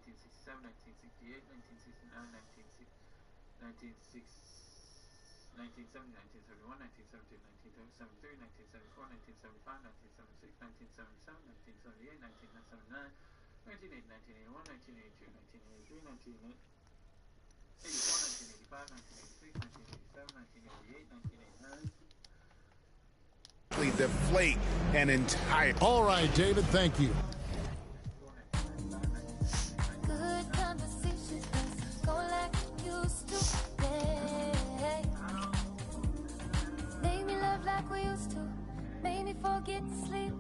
1967, 1968, 1969, 1970, 1971, 1972, 1973, 1974, 1975, 1976, 1977, 1978, 1979, 1980, 1981, 1982, 1983, 1984, 1986, 1987, 1988, 1989. Deflate an entire. All right, David, thank you. Good conversations, let's go like we used to. Yeah. Make me love like we used to. Make me forget to sleep.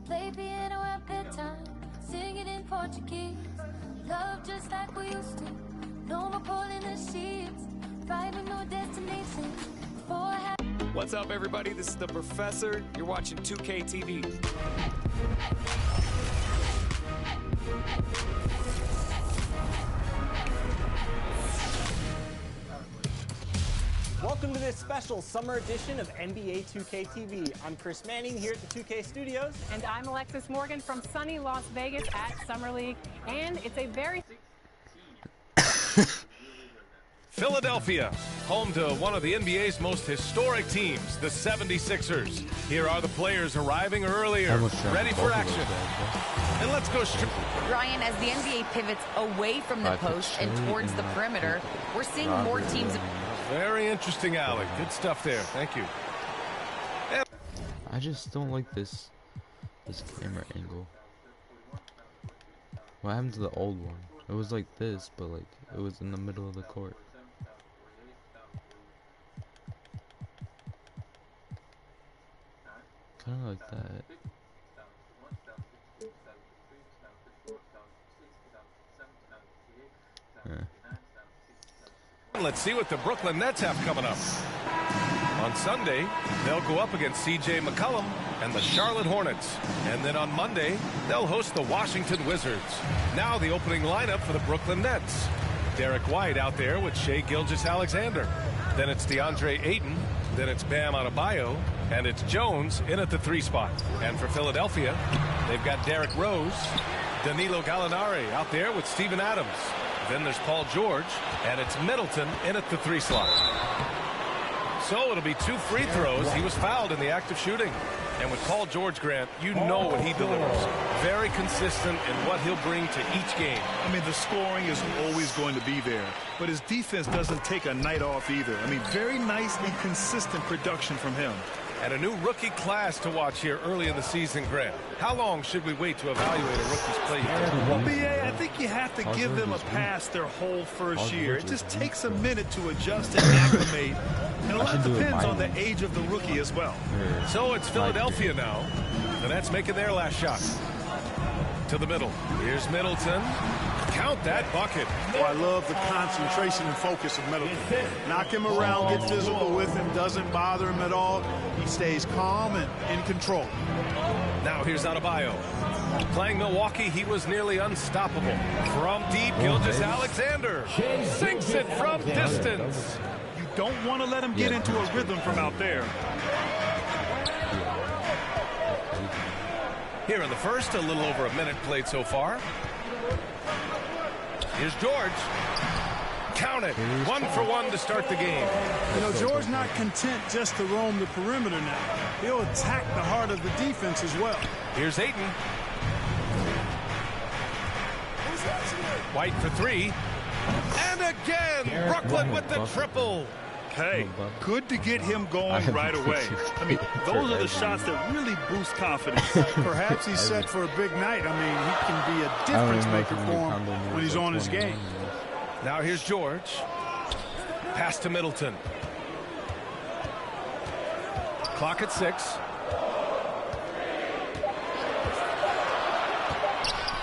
Play piano at bedtime. Sing it in Portuguese. Love just like we used to. No more pulling the sheets. Driving no destination. Before I have. What's up, everybody? This is the Professor. You're watching 2K TV. Welcome to this special summer edition of NBA 2K TV. I'm Chris Manning here at the 2K Studios. And I'm Alexis Morgan from sunny Las Vegas at Summer League. And it's a very... Philadelphia, home to one of the NBA's most historic teams, the 76ers. Here are the players arriving earlier, ready for action. And let's go straight. Ryan, as the NBA pivots away from the post and towards the perimeter, we're seeing more teams. Very interesting, Alec. Good stuff there. Thank you. I just don't like this camera angle. What happened to the old one? It was like this, but like it was in the middle of the court. Kind of like that. Let's see what the Brooklyn Nets have coming up. On Sunday, they'll go up against C.J. McCollum and the Charlotte Hornets. And then on Monday, they'll host the Washington Wizards. Now the opening lineup for the Brooklyn Nets. Derek White out there with Shai Gilgeous-Alexander. Then it's DeAndre Ayton. Then it's Bam Adebayo. And it's Jones in at the 3 spot. And for Philadelphia, they've got Derrick Rose, Danilo Gallinari out there with Steven Adams. Then there's Paul George, and it's Middleton in at the 3 slot. So it'll be 2 free throws. He was fouled in the act of shooting. And with Paul George, Grant, you know what he delivers. Very consistent in what he'll bring to each game. I mean, the scoring is always going to be there, but his defense doesn't take a night off either. I mean, very nice and consistent production from him. And a new rookie class to watch here early in the season, Grant. How long should we wait to evaluate a rookie's play here? Well, BA, I think you have to give them a pass their whole first year. It just takes a minute to adjust and acclimate, and a lot depends on the age of the rookie as well. So it's Philadelphia now. The Nets making their last shot. To the middle. Here's Middleton. Count that bucket. Oh, I love the concentration and focus of Middleton. Knock him around, get physical with him, doesn't bother him at all. He stays calm and in control. Now here's Adebayo. Playing Milwaukee, he was nearly unstoppable. From deep, Gilgeous-Alexander sinks it from distance. You don't want to let him get into a rhythm from out there. Here in the first, a little over a minute played so far. Here's George. Count it. 1 for 1 to start the game. You know, George not content just to roam the perimeter now. He'll attack the heart of the defense as well. Here's Ayton. White for 3. And again, Brooklyn with the triple. Hey, good to get him going right away. I mean, those are the shots that really boost confidence. Perhaps he's set for a big night. I mean, he can be a difference maker for him when he's on his game. Now here's George. Pass to Middleton. Clock at 6.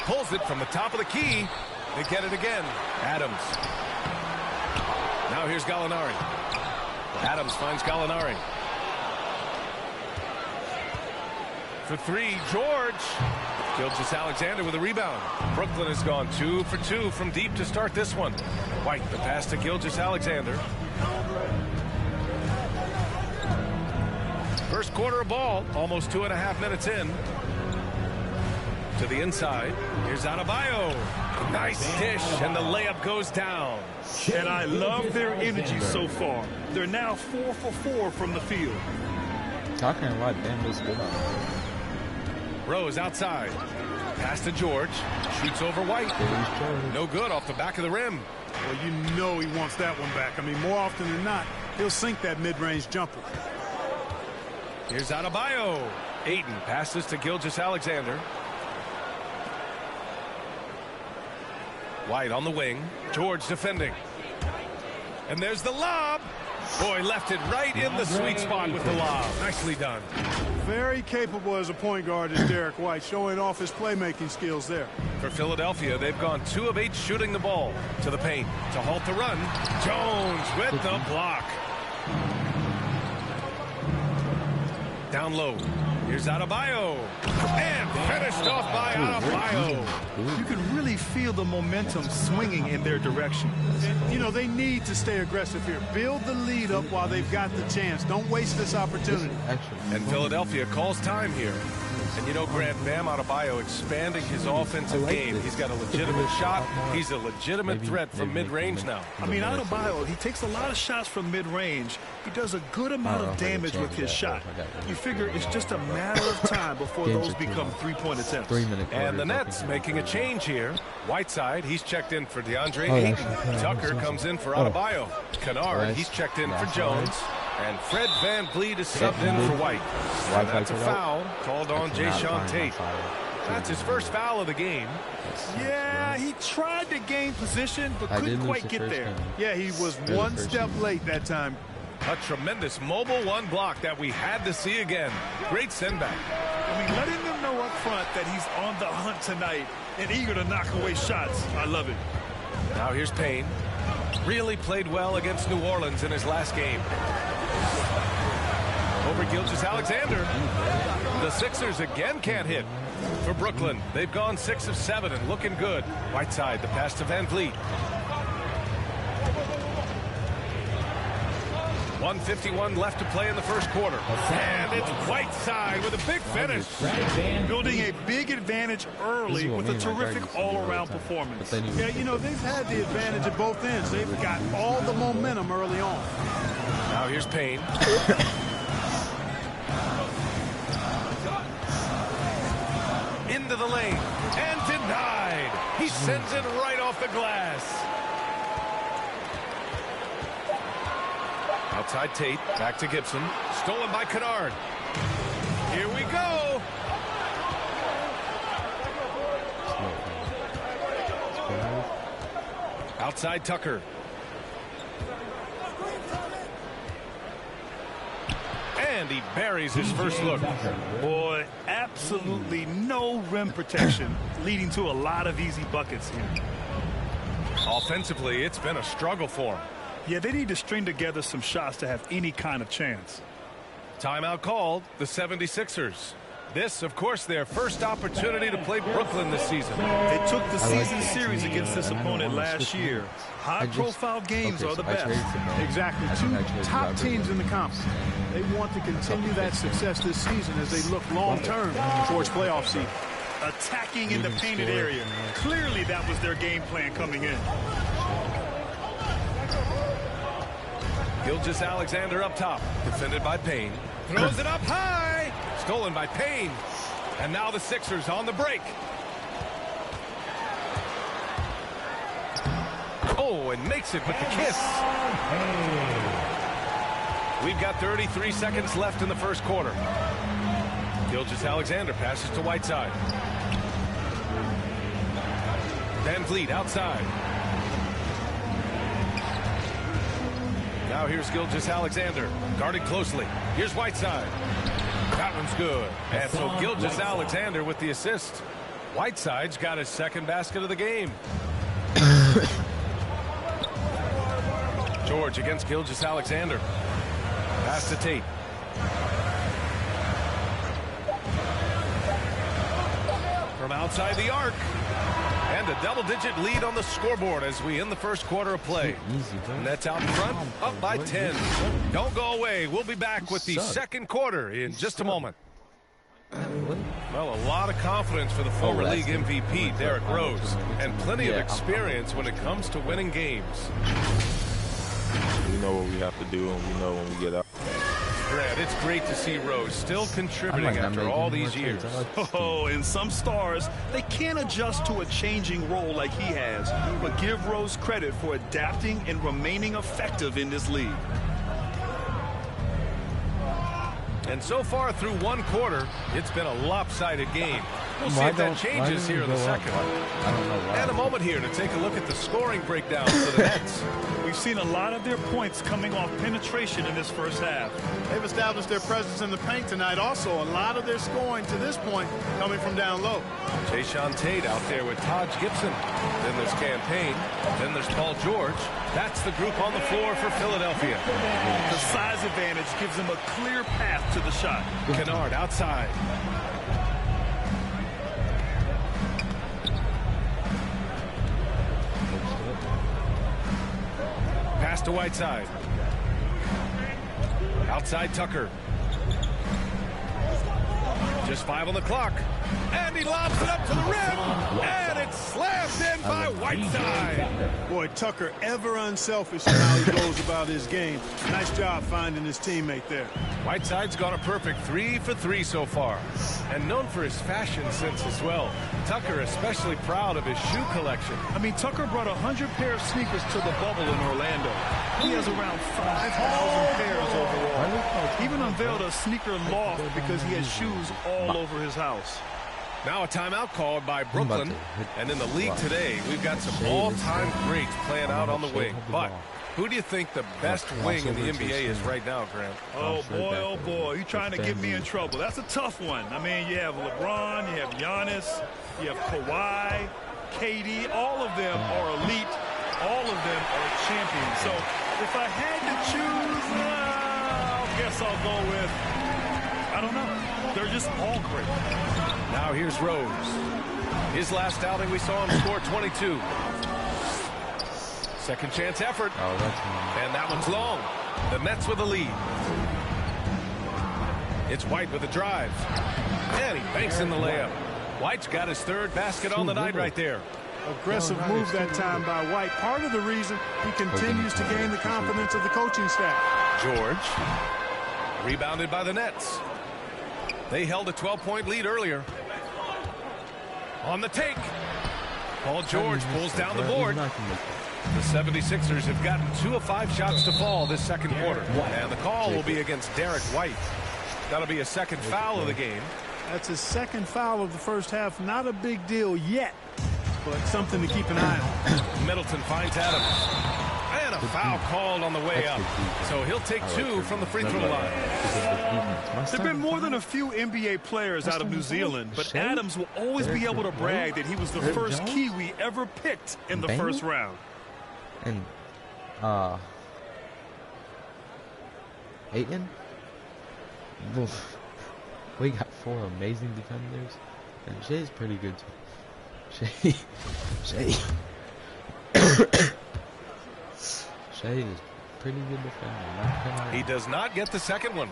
Pulls it from the top of the key. They get it again. Adams. Now here's Gallinari. Adams finds Gallinari. For 3, George. Gilgeous-Alexander with a rebound. Brooklyn has gone 2 for 2 from deep to start this one. White, the pass to Gilgeous-Alexander. First quarter of ball, almost 2.5 minutes in. To the inside. Here's Adebayo. Nice dish, and the layup goes down. And I love their energy so far. They're now 4 for 4 from the field. Talking a lot, damn, was good. Rose outside. Pass to George. Shoots over White. No good off the back of the rim. Well, you know he wants that one back. I mean, more often than not, he'll sink that mid-range jumper. Here's Adebayo. Ayton passes to Gilgeous-Alexander. White on the wing. George defending. And there's the lob. Boy, left it right in the sweet spot with the lob. Nicely done. Very capable as a point guard is Derek White, showing off his playmaking skills there. For Philadelphia, they've gone 2 of 8 shooting the ball to the paint. To halt the run, Jones with the block. Down low. Here's Adebayo. And finished off by Adebayo. You can really feel the momentum swinging in their direction. And, you know, they need to stay aggressive here. Build the lead up while they've got the chance. Don't waste this opportunity. And Philadelphia calls time here. And you know, Grant, Bam Adebayo expanding his offensive game. He's got a legitimate shot. He's a legitimate threat from mid-range now. I mean, Adebayo, he takes a lot of shots from mid-range. He does a good amount of damage with his shot. You figure it's just a matter of time before those become three-point attempts. And the Nets making a change here. Whiteside, he's checked in for DeAndre Ayton. Tucker comes in for Adebayo. Kennard, he's checked in for Jones. And Fred VanVleet is subbed in for White. And that's a foul called on Jae'Sean Tate. That's his first foul of the game. Yeah, he tried to gain position, but couldn't quite get there. Yeah, he was one step late that time. A tremendous mobile one block that we had to see again. Great send back. I mean, letting them know up front that he's on the hunt tonight and eager to knock away shots. I love it. Now here's Payne. Really played well against New Orleans in his last game. Over Gilgeous-Alexander. The Sixers again can't hit. For Brooklyn, they've gone 6 of 7 and looking good. Whiteside, the pass to VanVleet. 1:51 left to play in the first quarter. And it's Whiteside with a big finish. Building a big advantage early with a terrific all-around performance. Yeah, you know, they've had the advantage at both ends. They've got all the momentum early on. Now here's Payne. Into the lane. And denied. He sends it right off the glass. Outside Tate, back to Gibson. Stolen by Kennard. Here we go. Outside Tucker. And he buries his first look. Boy, absolutely no rim protection, leading to a lot of easy buckets here. Offensively, it's been a struggle for him. Yeah, they need to string together some shots to have any kind of chance. Timeout called, the 76ers. This, of course, their first opportunity to play Brooklyn this season. They took the season series against this opponent last year. High-profile games are the best. Exactly. 2 top teams in the conference. They want to continue that success this season as they look long-term towards playoff seed. Attacking in the painted area. Clearly, that was their game plan coming in. Gilgeous-Alexander up top, defended by Payne. Throws it up high. Stolen by Payne. And now the Sixers on the break. Oh, and makes it with the kiss. We've got 33 seconds left in the first quarter. Gilgeous-Alexander passes to Whiteside. VanVleet outside. Now here's Gilgeous-Alexander, guarded closely. Here's Whiteside. That one's good. And so Gilgeous-Alexander with the assist. Whiteside's got his second basket of the game. George against Gilgeous-Alexander. Pass to Tate. From outside the arc. And a double-digit lead on the scoreboard as we end the first quarter of play. Nets out in front, up by 10. Don't go away. We'll be back with the second quarter in just a moment. Well, a lot of confidence for the former league MVP, Derrick Rose, and plenty of experience when it comes to winning games. We know what we have to do, and we know when we get out. Grant, it's great to see Rose still contributing after all these years. Oh, and some stars, they can't adjust to a changing role like he has, but give Rose credit for adapting and remaining effective in this league. And so far through one quarter, it's been a lopsided game. We'll see if that changes here in the second. I don't know why. And a moment here to take a look at the scoring breakdown for the Nets. We've seen a lot of their points coming off penetration in this first half. They've established their presence in the paint tonight. Also, a lot of their scoring to this point coming from down low. Jayshawn Tate out there with Taj Gibson. Then there's Campaign. Then there's Paul George. That's the group on the floor for Philadelphia. The size advantage gives them a clear path to the shot. Kennard outside. Pass to Whiteside. Outside Tucker. Just 5 on the clock. And he lobs it up to the rim. And it's slammed in by Whiteside. Boy, Tucker ever unselfish in how he goes about his game. Nice job finding his teammate there. Whiteside's got a perfect 3 for 3 so far. And known for his fashion sense as well. Tucker especially proud of his shoe collection. I mean, Tucker brought 100 pair of sneakers to the bubble in Orlando. He has around 5,000 pairs overall. Even unveiled a sneaker loft because he has shoes all over his house. Now a timeout called by Brooklyn. And in the league today, we've got some all-time greats playing out on the wing. But who do you think the best wing in the NBA is right now, Grant? Oh, boy, you're trying to get me in trouble. That's a tough one. I mean, you have LeBron, you have Giannis, you have Kawhi, KD. All of them are elite. All of them are champions. So if I had to choose, I guess I'll go with, I don't know. They're just all great. Now here's Rose. His last outing, we saw him score 22. Second chance effort. And that one's long. The Nets with a lead. It's White with a drive. And he banks in the layup. White's got his third basket on the night right there. Aggressive move that time by White. Part of the reason he continues to gain the confidence of the coaching staff. George. Rebounded by the Nets. They held a 12-point lead earlier. On the take. Paul George pulls down the board. The 76ers have gotten 2 of 5 shots to fall this second quarter. And the call will be against Derrick White. That'll be a second foul of the game. That's his second foul of the first half. Not a big deal yet, but something to keep an eye on. Middleton finds Adams. And a foul called on the way up. So he'll take 2 from the free throw line. There have been more than a few NBA players out of New Zealand, but Adams will always be able to brag that he was the first Kiwi ever picked in the first round. And, Ayton? We got 4 amazing defenders, and Shay's pretty good too. Shay is pretty good defender. He does not get the second one.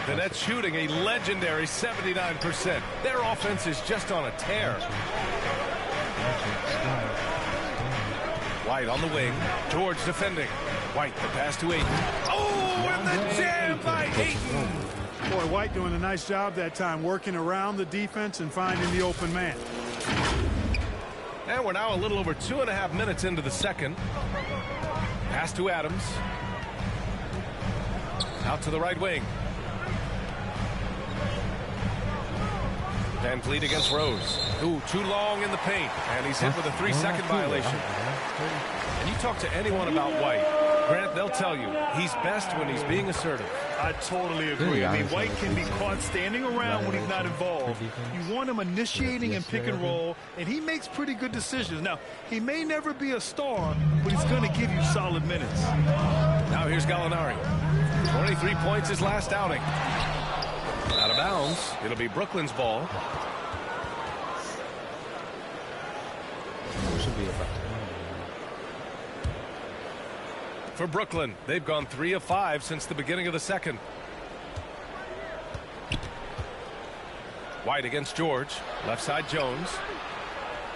The Nets shooting a legendary 79%. Their offense is just on a tear. White on the wing. George defending. White, the pass to Ayton. Oh, and the jam by Ayton. Boy, White doing a nice job that time, working around the defense and finding the open man. And we're now a little over 2.5 minutes into the second. Pass to Adams. Out to the right wing. Van Vliet against Rose. Ooh, too long in the paint. And he's hit with a 3-second violation. And you talk to anyone about White, Grant, they'll tell you he's best when he's being assertive. I totally agree. I mean, White can be caught standing around when he's not involved. You want him initiating and pick and roll, and he makes pretty good decisions. Now, he may never be a star, but he's going to give you solid minutes. Now here's Gallinari. 23 points his last outing. Out of bounds. It'll be Brooklyn's ball. Should be about for Brooklyn, they've gone 3 of 5 since the beginning of the second. White against George. Left side Jones.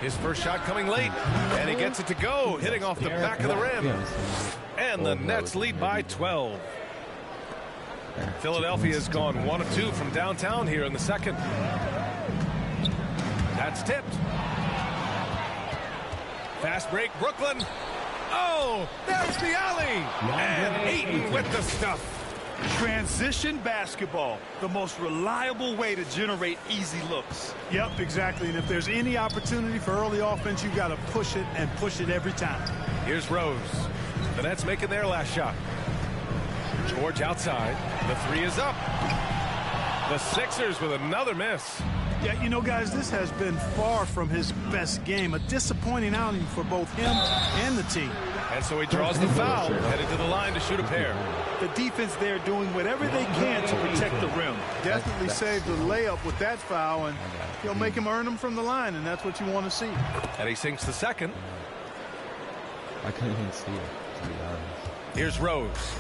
His first shot coming late, and he gets it to go, hitting off the back of the rim. And the Nets lead by 12. Philadelphia has gone 1 of 2 from downtown here in the second. That's tipped. Fast break, Brooklyn. Oh, there's the alley. And Ayton with the stuff. Transition basketball, the most reliable way to generate easy looks. Yep, exactly. And if there's any opportunity for early offense, you've got to push it and push it every time. Here's Rose. The Nets making their last shot. George outside. The three is up. The Sixers with another miss. Yeah, you know, guys, this has been far from his best game. A disappointing outing for both him and the team. And so he draws the foul, headed to the line to shoot a pair. The defense there doing whatever they can to protect the rim. Definitely saved the layup with that foul, and he'll make him earn them from the line, and that's what you want to see. And he sinks the second. I couldn't even see it, to be honest. Here's Rose.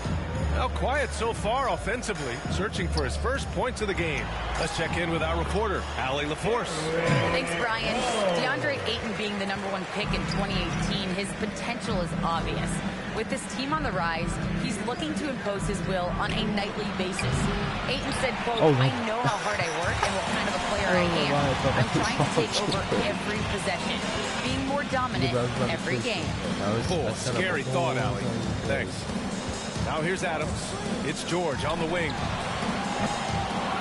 Now quiet so far offensively, searching for his first points of the game. Let's check in with our reporter, Allie LaForce. Thanks, Brian. DeAndre Ayton being the #1 pick in 2018, his potential is obvious. With this team on the rise, he's looking to impose his will on a nightly basis. Ayton said, quote, I know how hard I work and what kind of a player I am. I'm trying to take over every possession, being more dominant every game. Scary thought, Allie. Thanks. Now here's Adams. It's George on the wing.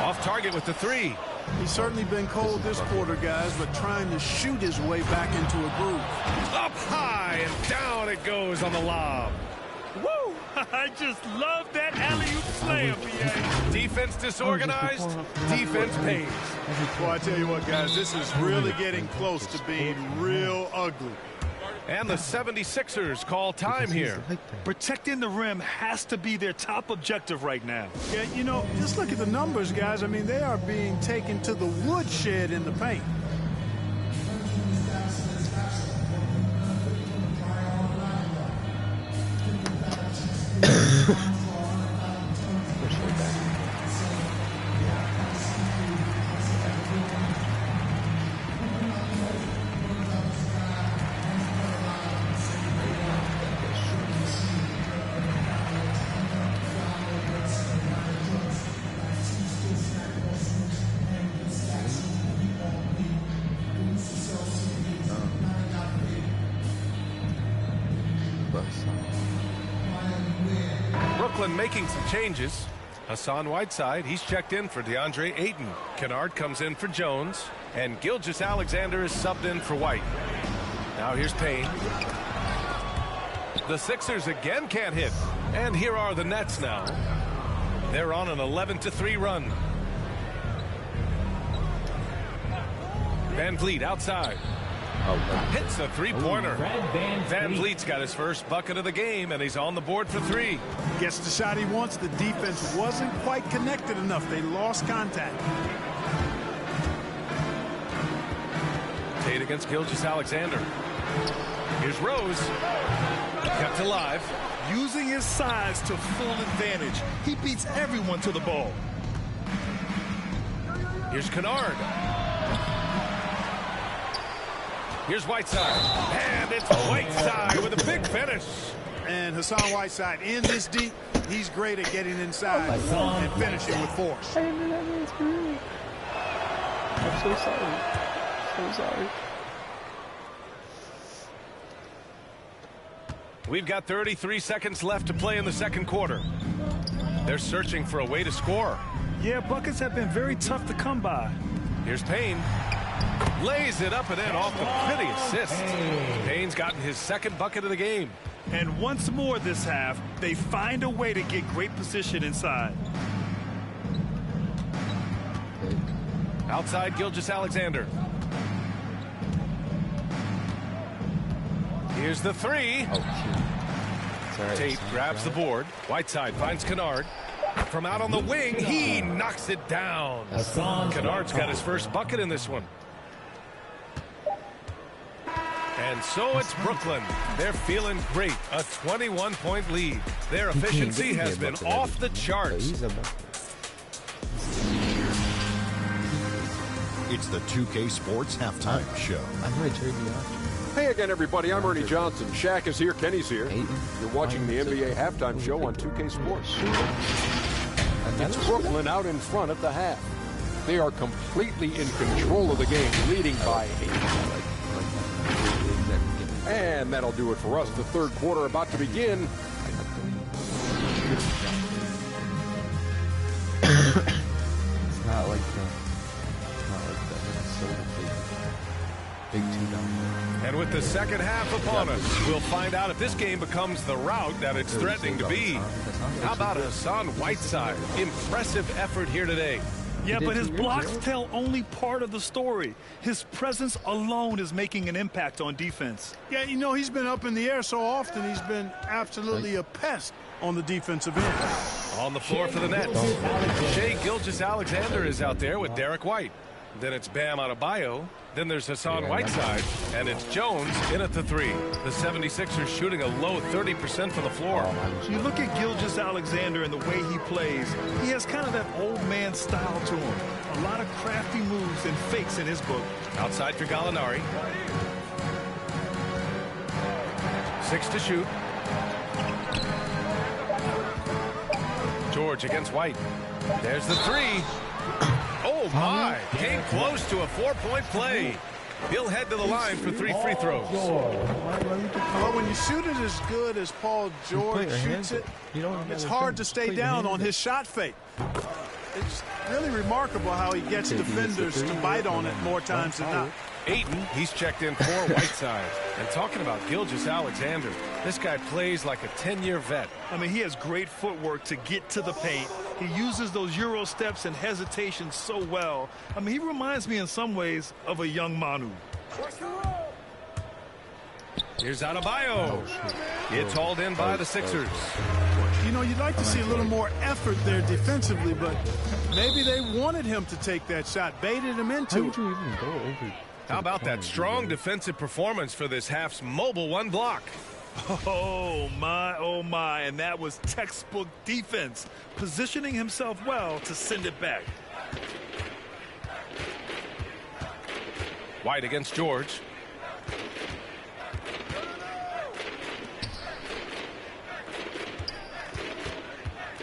Off target with the three. He's certainly been cold this quarter, guys, but trying to shoot his way back into a groove. Up high and down it goes on the lob. Woo! I just love that alley-oop slam, BA. Defense disorganized, defense pays. Well, I tell you what, guys, this is really getting close to being real ugly. And the 76ers call time here. Protecting the rim has to be their top objective right now. Yeah, you know, just look at the numbers, guys. I mean, they are being taken to the woodshed in the paint. Brooklyn making some changes. Hassan Whiteside, he's checked in for DeAndre Ayton. Kennard comes in for Jones. And Gilgeous-Alexander is subbed in for White. Now here's Payne. The Sixers again can't hit. And here are the Nets now. They're on an 11-3 run. Van Vliet outside. Hits a three-pointer. Van Vliet's got his first bucket of the game, and he's on the board for three. Gets the shot he wants. The defense wasn't quite connected enough. They lost contact. Tate against Gilgeous-Alexander. Here's Rose. Kept alive. Using his size to full advantage. He beats everyone to the ball. Here's Kennard. Here's Whiteside. And it's Whiteside with a big finish. And Hassan Whiteside in this deep. He's great at getting inside and finishing with force. I'm so sorry. So sorry. We've got 33 seconds left to play in the second quarter. They're searching for a way to score. Yeah, buckets have been very tough to come by. Here's Payne. Lays it up and in off the pretty assist. Payne's gotten his second bucket of the game. And once more this half, they find a way to get great position inside. Outside Gilgeous-Alexander. Here's the three. Tate grabs the board. Whiteside finds Kennard. From out on the wing, he knocks it down. Kennard's got his first bucket in this one. And so it's Brooklyn. They're feeling great. A 21-point lead. Their efficiency has been off the charts. It's the 2K Sports Halftime Show. Hey again, everybody. I'm Ernie Johnson. Shaq is here. Kenny's here. You're watching the NBA Halftime Show on 2K Sports. It's Brooklyn out in front at the half. They are completely in control of the game, leading by 8. And that'll do it for us. The third quarter about to begin. It's not like the Minnesota big two down there. And with the second half upon us, we'll find out if this game becomes the rout that it's threatening to be. How about Hassan Whiteside? Impressive effort here today. Yeah, but his blocks tell only part of the story. His presence alone is making an impact on defense. Yeah, you know, he's been up in the air so often, he's been absolutely a pest on the defensive end. On the floor for the Nets, Shai Gilgeous-Alexander is out there with Derek White. Then it's Bam Adebayo. Then there's Hassan Whiteside. And it's Jones in at the 3. The 76ers shooting a low 30% from the floor. You look at Gilgeous-Alexander and the way he plays, he has kind of that old man style to him. A lot of crafty moves and fakes in his book. Outside for Gallinari. 6 to shoot. George against White. There's the 3. Oh, my. Came close to a 4-point play. He'll head to the line for 3 free throws. Well, when you shoot it as good as Paul George shoots it, it's hard to stay down on his shot fake. It's really remarkable how he gets defenders to bite on it more times than not. Ayton, he's checked in for Whiteside. And talking about Gilgeous-Alexander, this guy plays like a 10-year vet. I mean, he has great footwork to get to the paint. He uses those Euro steps and hesitation so well. I mean, he reminds me in some ways of a young Manu. Here's Adebayo. It's hauled in by the Sixers. You know, you'd like to see a little more effort there defensively, but maybe they wanted him to take that shot, baited him into it. How about that strong defensive performance for this half's mobile one block? Oh, my, and that was textbook defense, positioning himself well to send it back. White against George.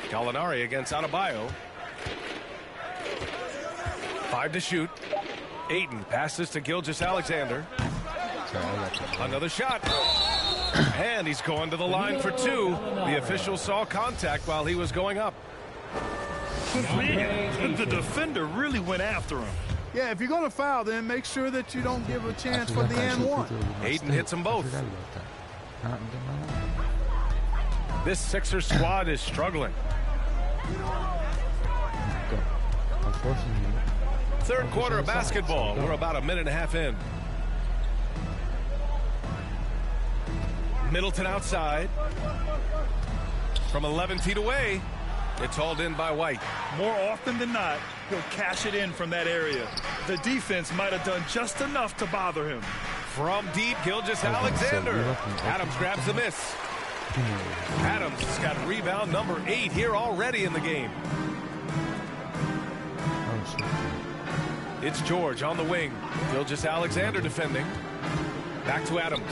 Gallinari against Adebayo. 5 to shoot. Ayton passes to Gilgeous-Alexander. Another shot. And he's going to the line for 2. The official saw contact while he was going up. Man, the defender really went after him. Yeah, if you're going to foul, then make sure that you don't give a chance for the and one. Ayton hits them both. This Sixers squad is struggling. Third quarter of basketball. We're about a minute and a half in. Middleton outside. From 11 feet away. It's hauled in by White. More often than not, he'll cash it in from that area. The defense might have done just enough to bother him. From deep, Gilgeous-Alexander. Adams grabs the miss. Adams has got rebound number 8 here already in the game. It's George on the wing. Gilgeous-Alexander defending. Back to Adams.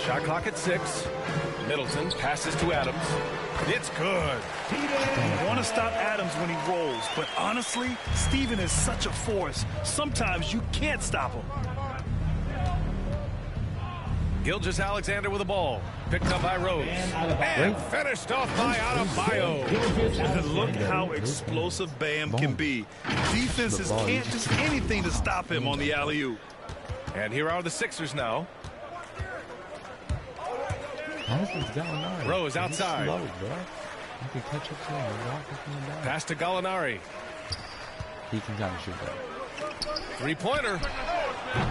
Shot clock at 6. Middleton passes to Adams. It's good. You want to stop Adams when he rolls, but honestly, Steven is such a force. Sometimes you can't stop him. Gilgeous-Alexander with the ball. Picked up by Rose. And finished off by Adebayo. Look how explosive Bam can be. Defenses can't do anything to stop him on the alley-oop. And here are the Sixers now. Rose outside. Pass to Gallinari. He can kind of shoot that. Three-pointer.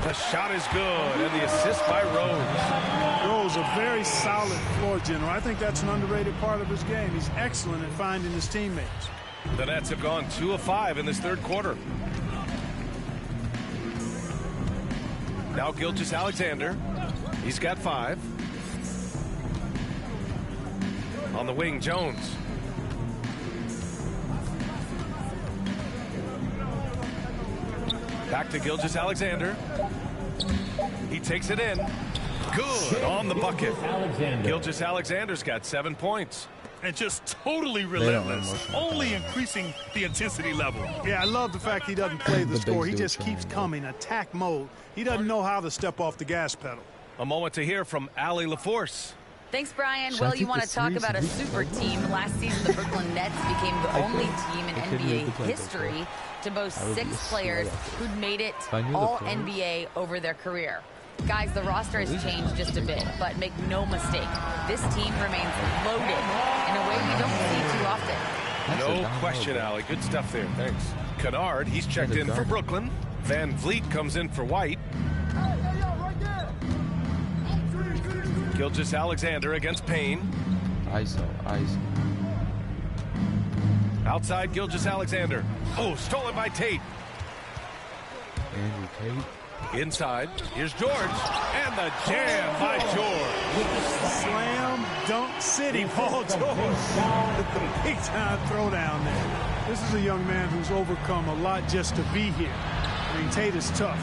The shot is good, and the assist by Rose. Rose, a very solid floor general. I think that's an underrated part of his game. He's excellent at finding his teammates. The Nets have gone 2 of 5 in this third quarter. Now Gilgeous-Alexander. He's got 5. On the wing, Jones. Back to Gilgeous-Alexander. He takes it in. Good on the bucket. Gilgeous-Alexander's got 7 points. And just totally relentless, only increasing the intensity level. Yeah, I love the fact he doesn't play the score. He just keeps coming, attack mode. He doesn't know how to step off the gas pedal. A moment to hear from Allie LaForce. Thanks, Brian. Well, you want to talk about a super team. Last season, the Brooklyn Nets became the only team in NBA history to boast 6 players who'd made it all NBA over their career. Guys, the roster has changed just a bit, but make no mistake, this team remains loaded in a way we don't see too often. No question, Allie. Good stuff there. Thanks. Kennard, he's checked in for Brooklyn. Van Vliet comes in for White. Gilgeous-Alexander against Payne. ISO. Outside Gilgeous-Alexander. Oh, stolen by Tate. Andrew Tate. Inside, here's George, and the jam by George. Slam dunk city, Paul George. The big-time throwdown there. This is a young man who's overcome a lot just to be here. I mean, Tate is tough.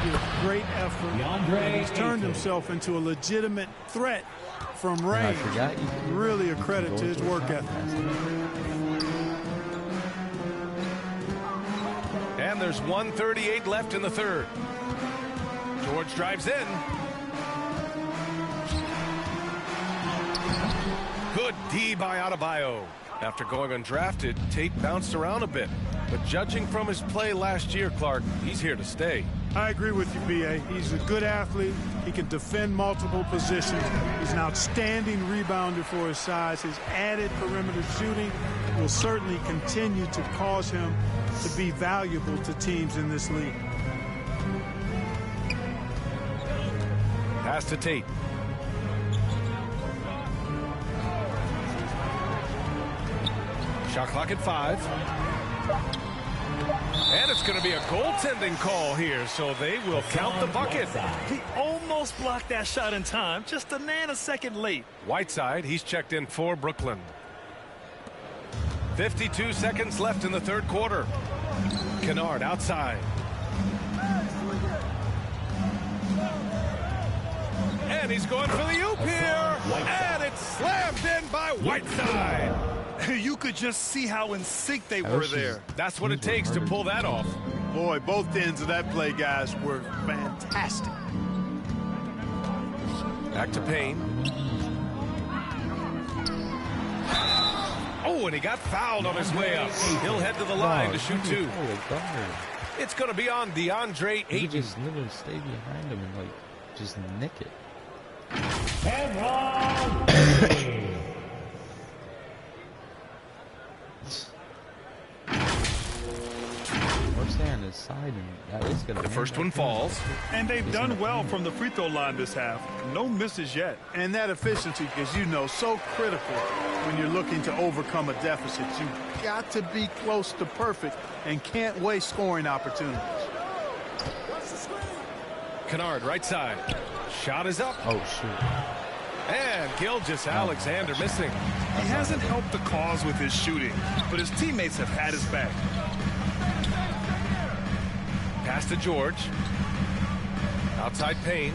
He has great effort. And he's turned himself into a legitimate threat from range. Really a credit to his work ethic. And there's 1:38 left in the third. George drives in. Good D by Adebayo. After going undrafted, Tate bounced around a bit. But judging from his play last year, Clark, he's here to stay. I agree with you, B.A. He's a good athlete. He can defend multiple positions. He's an outstanding rebounder for his size. His added perimeter shooting will certainly continue to cause him to be valuable to teams in this league. Pass to Tate. Shot clock at 5. And it's going to be a goaltending call here, so they will count the bucket. He almost blocked that shot in time, just a nanosecond late. Whiteside, he's checked in for Brooklyn. 52 seconds left in the third quarter. Kennard outside. And he's going for the oop here. And it's slammed in by Whiteside. You could just see how in sync they were there. That's what it takes to pull that off. Boy, both ends of that play, guys, were fantastic. Back to Payne. Oh, and he got fouled on his way up. He'll head to the line to shoot 2. It's going to be on DeAndre Ayton. You just literally stay behind him and, like, just nick it. On his side, and that is gonna the first one falls. And they've done well from the free throw line this half. No misses yet. And that efficiency, as you know, so critical when you're looking to overcome a deficit. You've got to be close to perfect and can't waste scoring opportunities. Kennard, right side. Shot is up. Oh, shoot. And Gilgeous-Alexander missing. He hasn't helped the cause with his shooting, but his teammates have had his back. Pass to George. Outside Payne.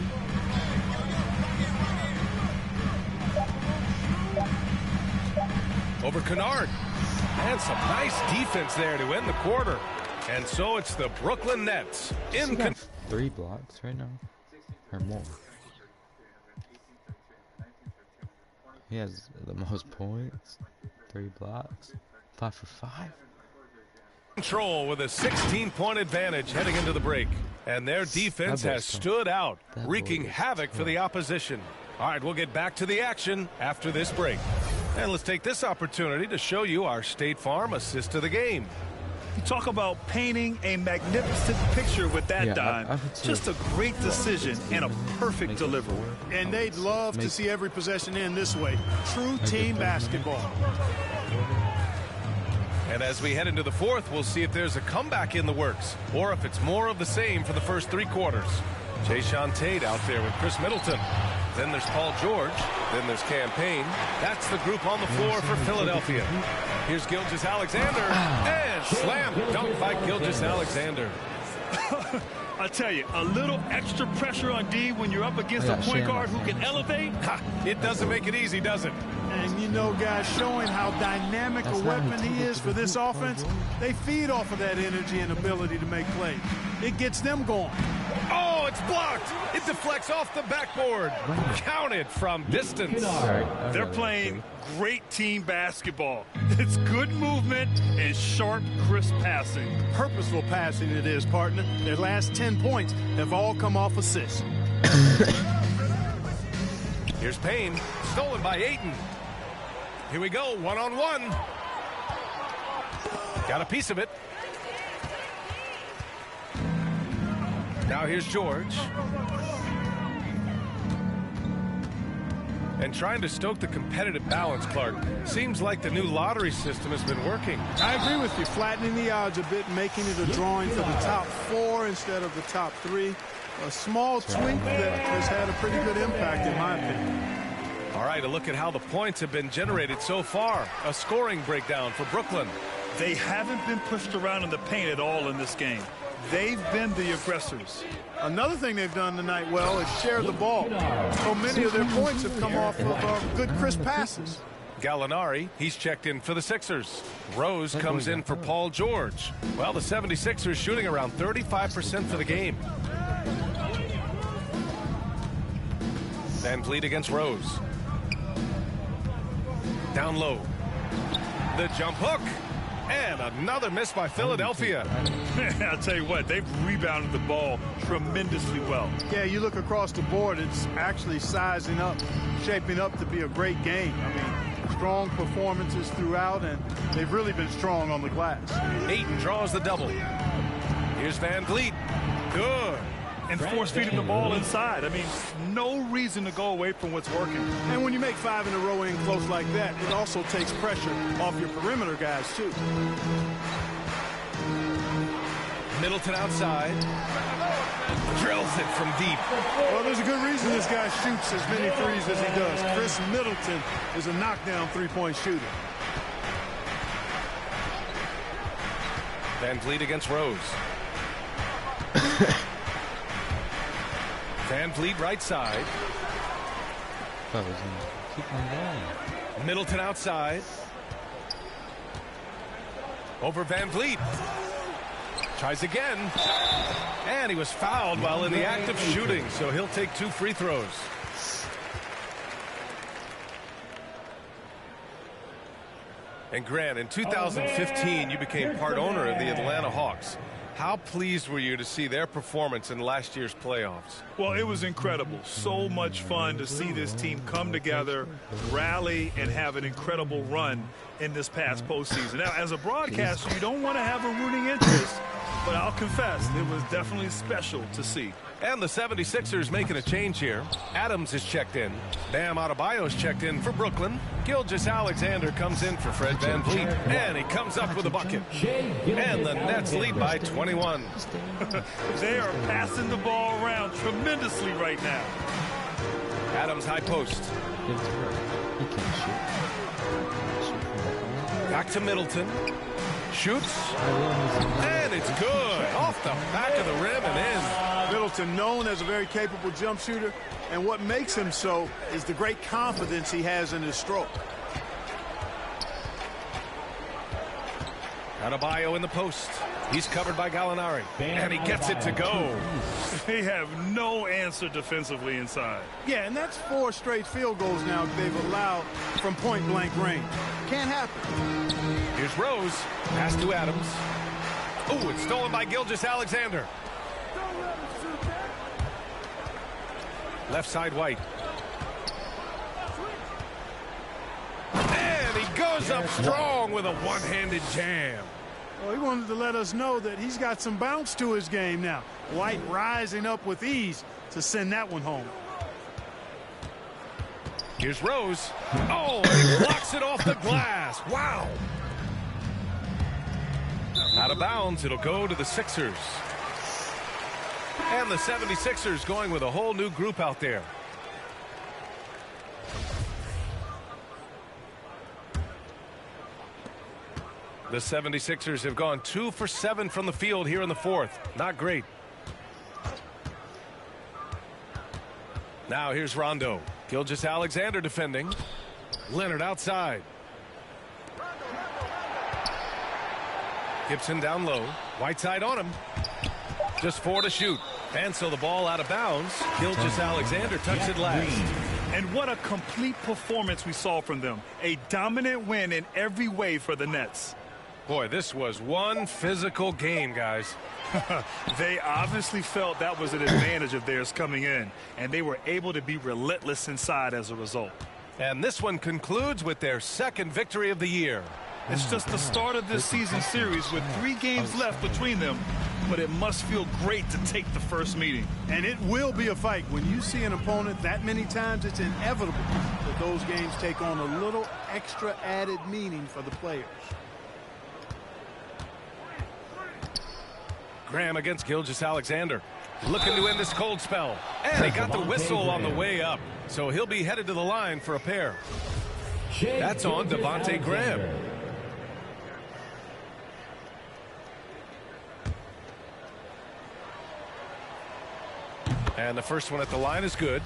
Over Kennard. And some nice defense there to end the quarter. And so it's the Brooklyn Nets. In 3 blocks right now. Or more. He has the most points. 3 blocks. 5 for 5. Control with a 16-point advantage heading into the break. And their defense has stood out, wreaking havoc for the opposition. All right, we'll get back to the action after this break. And let's take this opportunity to show you our State Farm assist to the game. You talk about painting a magnificent picture with that dime. Just a great decision and a perfect delivery. And they'd love to see every possession end this way. True team basketball. And as we head into the fourth, we'll see if there's a comeback in the works or if it's more of the same for the first 3 quarters. Jayshawn Tate out there with Chris Middleton. Then there's Paul George. Then there's Cam Payne. That's the group on the floor for Philadelphia. Here's Gilgeous-Alexander. And slam dunk by Gilgeous-Alexander. I tell you, a little extra pressure on D when you're up against a point guard who can elevate. It doesn't make it easy, does it? And you know, guys, showing how dynamic a weapon he is for this offense, they feed off of that energy and ability to make plays. It gets them going. Oh, it's blocked. It deflects off the backboard. Counted from distance. They're playing great team basketball. It's good movement and sharp, crisp passing. Purposeful passing it is, partner. Their last 10 points have all come off assists. Here's Payne, stolen by Ayton. Here we go, one-on-one. Got a piece of it. Now here's George. And trying to stoke the competitive balance, Clark. Seems like the new lottery system has been working. I agree with you. Flattening the odds a bit, making it a drawing for the top 4 instead of the top 3. A small tweak that has had a pretty good impact, in my opinion. All right, a look at how the points have been generated so far. A scoring breakdown for Brooklyn. They haven't been pushed around in the paint at all in this game. They've been the aggressors. Another thing they've done tonight well is share the ball. So many of their points have come off of good, crisp passes. Gallinari, he's checked in for the Sixers. Rose comes in for Paul George. Well, the 76ers shooting around 35% for the game. Van Vliet against Rose. Down low. The jump hook. And another miss by Philadelphia. I'll tell you what, they've rebounded the ball tremendously well. Yeah, you look across the board, it's actually sizing up, shaping up to be a great game. I mean, strong performances throughout, and they've really been strong on the glass. Ayton draws the double. Here's Van Vliet. Good. And force feeding the ball inside. I mean, no reason to go away from what's working. And when you make 5 in a row in close like that, it also takes pressure off your perimeter guys, too. Middleton outside. Drills it from deep. Well, there's a good reason this guy shoots as many threes as he does. Chris Middleton is a knockdown three-point shooter. Van Vliet against Rose. Van Vliet right side. Middleton outside. Over Van Vliet. Tries again. And he was fouled while in the act of shooting, so he'll take 2 free throws. And Grant, in 2015, you became part owner of the Atlanta Hawks. How pleased were you to see their performance in last year's playoffs? Well, it was incredible. So much fun to see this team come together, rally, and have an incredible run in this past postseason. Now, as a broadcaster, you don't want to have a rooting interest, but I'll confess, it was definitely special to see. And the 76ers making a change here. Adams is checked in. Bam Adebayo's checked in for Brooklyn. Gilgeous-Alexander comes in for Fred Van Vliet. And he comes up with a bucket. And the Nets lead by 21. They are passing the ball around tremendously right now. Adams high post. Back to Middleton. Shoots. And it's good. Off the back of the rim and in. Middleton, known as a very capable jump shooter, and what makes him so is the great confidence he has in his stroke. Adebayo in the post. He's covered by Gallinari. And he gets it to go. They have no answer defensively inside. Yeah, and that's 4 straight field goals now they've allowed from point-blank range. Can't happen. Here's Rose. Pass to Adams. Oh, it's stolen by Gilgeous-Alexander. Left side White. And he goes up strong with a one-handed jam. Well, he wanted to let us know that he's got some bounce to his game now. White rising up with ease to send that one home. Here's Rose. Oh, and he blocks it off the glass. Wow. Out of bounds, it'll go to the Sixers. And the 76ers going with a whole new group out there. The 76ers have gone 2 for 7 from the field here in the fourth. Not great. Now here's Rondo. Gilgeous-Alexander defending. Leonard outside. Gibson down low. Whiteside on him. Just 4 to shoot. And so the ball out of bounds. Gilgeous-Alexander tucks it last. And what a complete performance we saw from them. A dominant win in every way for the Nets. Boy, this was one physical game, guys. They obviously felt that was an advantage of theirs coming in, and they were able to be relentless inside as a result. And this one concludes with their second victory of the year. It's just the start of this season series with 3 games left between them, but it must feel great to take the first meeting. And it will be a fight. When you see an opponent that many times, it's inevitable that those games take on a little extra added meaning for the players. Graham against Gilgeous-Alexander. Looking to end this cold spell. And he got the whistle on the way up. So he'll be headed to the line for a pair. That's on Devontae Graham. And the first one at the line is good.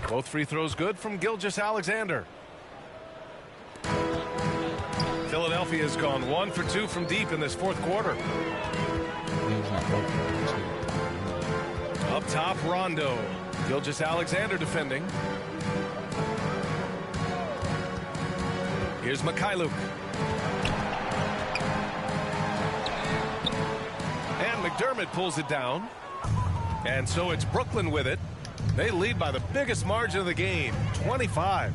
Both free throws good from Gilgeous-Alexander. Philadelphia has gone 1 for 2 from deep in this fourth quarter. Up top, Rondo. Gilgeous-Alexander defending. Here's Mikhailuk. And McDermott pulls it down. And so it's Brooklyn with it. They lead by the biggest margin of the game, 25.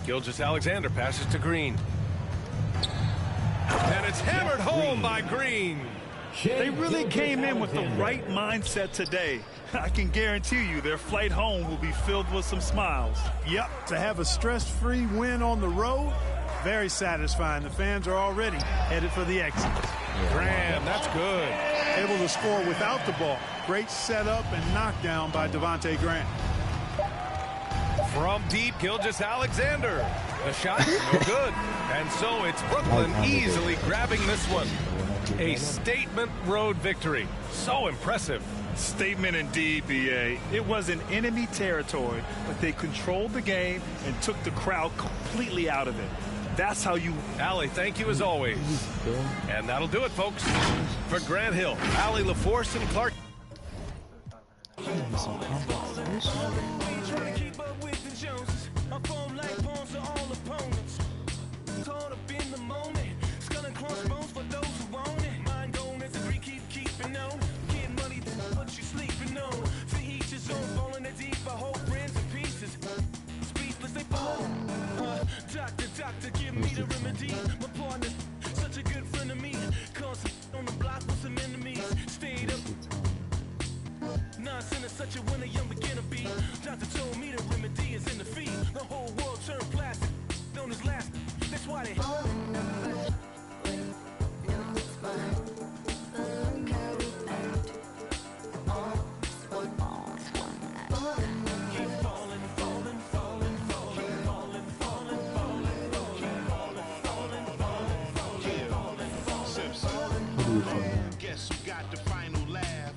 Gilgeous-Alexander passes to Green. And it's hammered home by Green. They really came in with the right mindset today. I can guarantee you their flight home will be filled with some smiles. Yep, to have a stress-free win on the road, very satisfying. The fans are already headed for the exit. Graham, that's good. Able to score without the ball. Great setup and knockdown by Devontae Graham. From deep, Gilgeous-Alexander. The shot, no good. And so it's Brooklyn easily grabbing this one. A statement road victory. So impressive. Statement indeed, B.A. It was in enemy territory, but they controlled the game and took the crowd completely out of it. That's how you... Allie, thank you as always. And that'll do it, folks. For Grant Hill, Allie LaForce, and Clark. Doctor, give me the remedy. My partner's such a good friend of me. Constant on the block with some enemies. Stayed up. Nonsense is such a winner, young beginner be. Doctor told me the remedy is in the feet. The whole world turned plastic. On his last. That's why they. Guess who got the final laugh?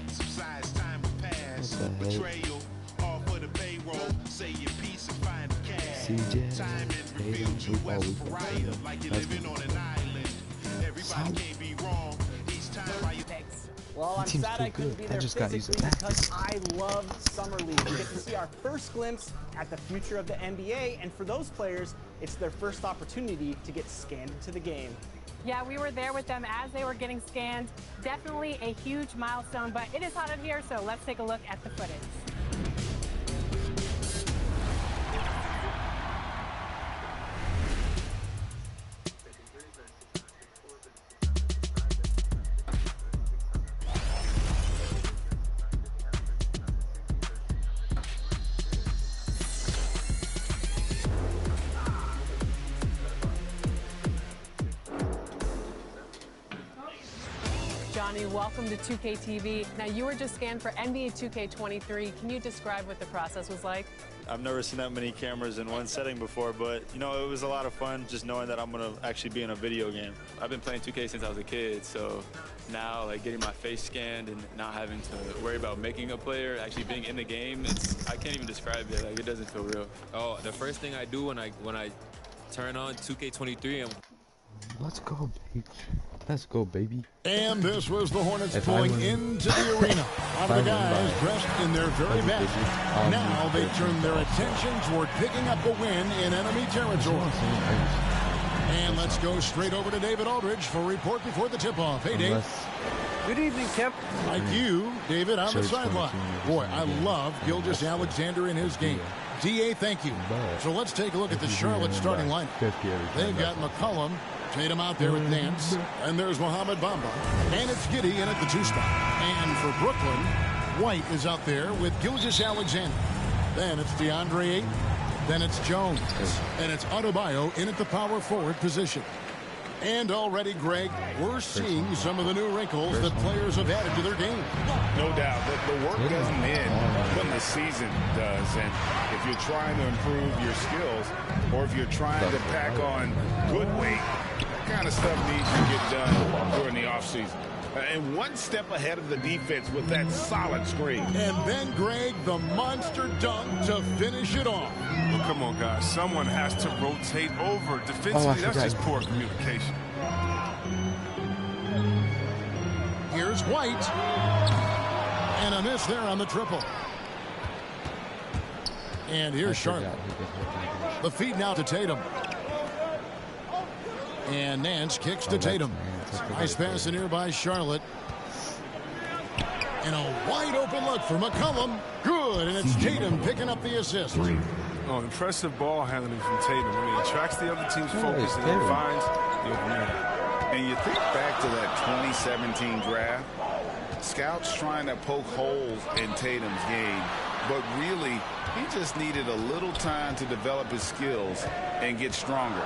Subsides time will pass. Betrayal, all for the payroll. Say your piece and find the cash. Time and revealed you as a pariah, like you're living on an island. Everybody can't be wrong. Each time I. Well, I'm sad I couldn't be there physically because I love Summer League. We get to see our first glimpse at the future of the NBA, and for those players, it's their first opportunity to get scanned into the game. Yeah, we were there with them as they were getting scanned. Definitely a huge milestone, but it is hot in here, so let's take a look at the footage. Ronnie. Welcome to 2K TV. Now, you were just scanned for NBA 2K23. Can you describe what the process was like? I've never seen that many cameras in one setting before, but, you know, it was a lot of fun just knowing that I'm going to actually be in a video game. I've been playing 2K since I was a kid, so now, like, getting my face scanned and not having to worry about making a player, actually being in the game, I can't even describe it. Like, it doesn't feel real. Oh, the first thing I do when I turn on 2K23, Let's go, baby. Let's go, baby. And this was the Hornets pulling into the arena. One of the guys dressed in their very best. Now they turn their attention toward picking up a win in enemy territory. And let's go straight over to David Aldridge for a report before the tip-off. Hey, Dave. Good evening, Kip. Like you, David, on the sideline. Boy, I love Gilgeous-Alexander in his game. D.A., thank you. So let's take a look at the Charlotte starting lineup. They've got McCollum, Tatum out there with Nance, and there's Mohamed Bamba, and it's Giddey in at the 2 spot. And for Brooklyn, White is out there with Gilgeous-Alexander. Then it's DeAndre Ayton, then it's Jones, and it's Adebayo in at the power forward position. And already, Greg, we're seeing some of the new wrinkles that players have added to their game. No doubt. The work doesn't end when the season does. And if you're trying to improve your skills, or if you're trying to pack on good weight, that kind of stuff needs to get done during the offseason. And one step ahead of the defense with that solid screen. And then, Greg, the monster dunk to finish it off. Well, come on, guys. Someone has to rotate over. Defensively, that's just poor communication. Here's White. And a miss there on the triple. And here's Charlotte. The feed now to Tatum. And Nance kicks to Tatum. Nice pass in here by Charlotte. And a wide open look for McCollum. Good, and it's Tatum picking up the assist. Oh, impressive ball handling from Tatum. I mean, he attracts the other team's focus and then finds the open man. And you think back to that 2017 draft, scouts trying to poke holes in Tatum's game, but really, he just needed a little time to develop his skills and get stronger.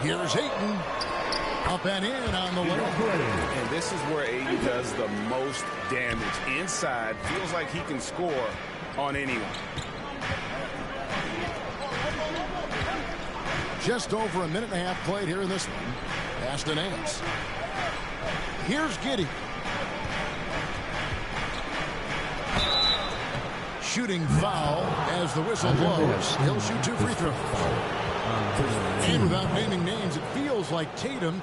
Here's Ayton. Up and in on the layup. And this is where Ayton does the most damage. Inside, feels like he can score on anyone. Just over a minute and a half played here in this one. Pass to Nance. Here's Giddey. Shooting foul as the whistle blows. He'll shoot 2 free throws. And without naming names, it feels like Tatum,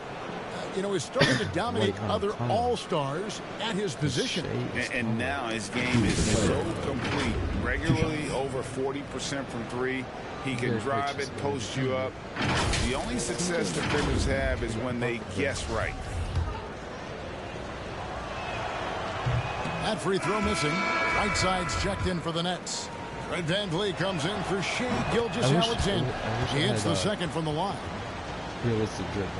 is starting to dominate other all-stars at his position. And now his game is so complete. Regularly over 40% from 3. He can drive it, post you up. The only success defenders have is when they guess right. That free throw missing. Whiteside's checked in for the Nets. Fred VanVleet comes in for Shai Gilgeous-Alexander. He hits the second from the line. Realistic dribbling,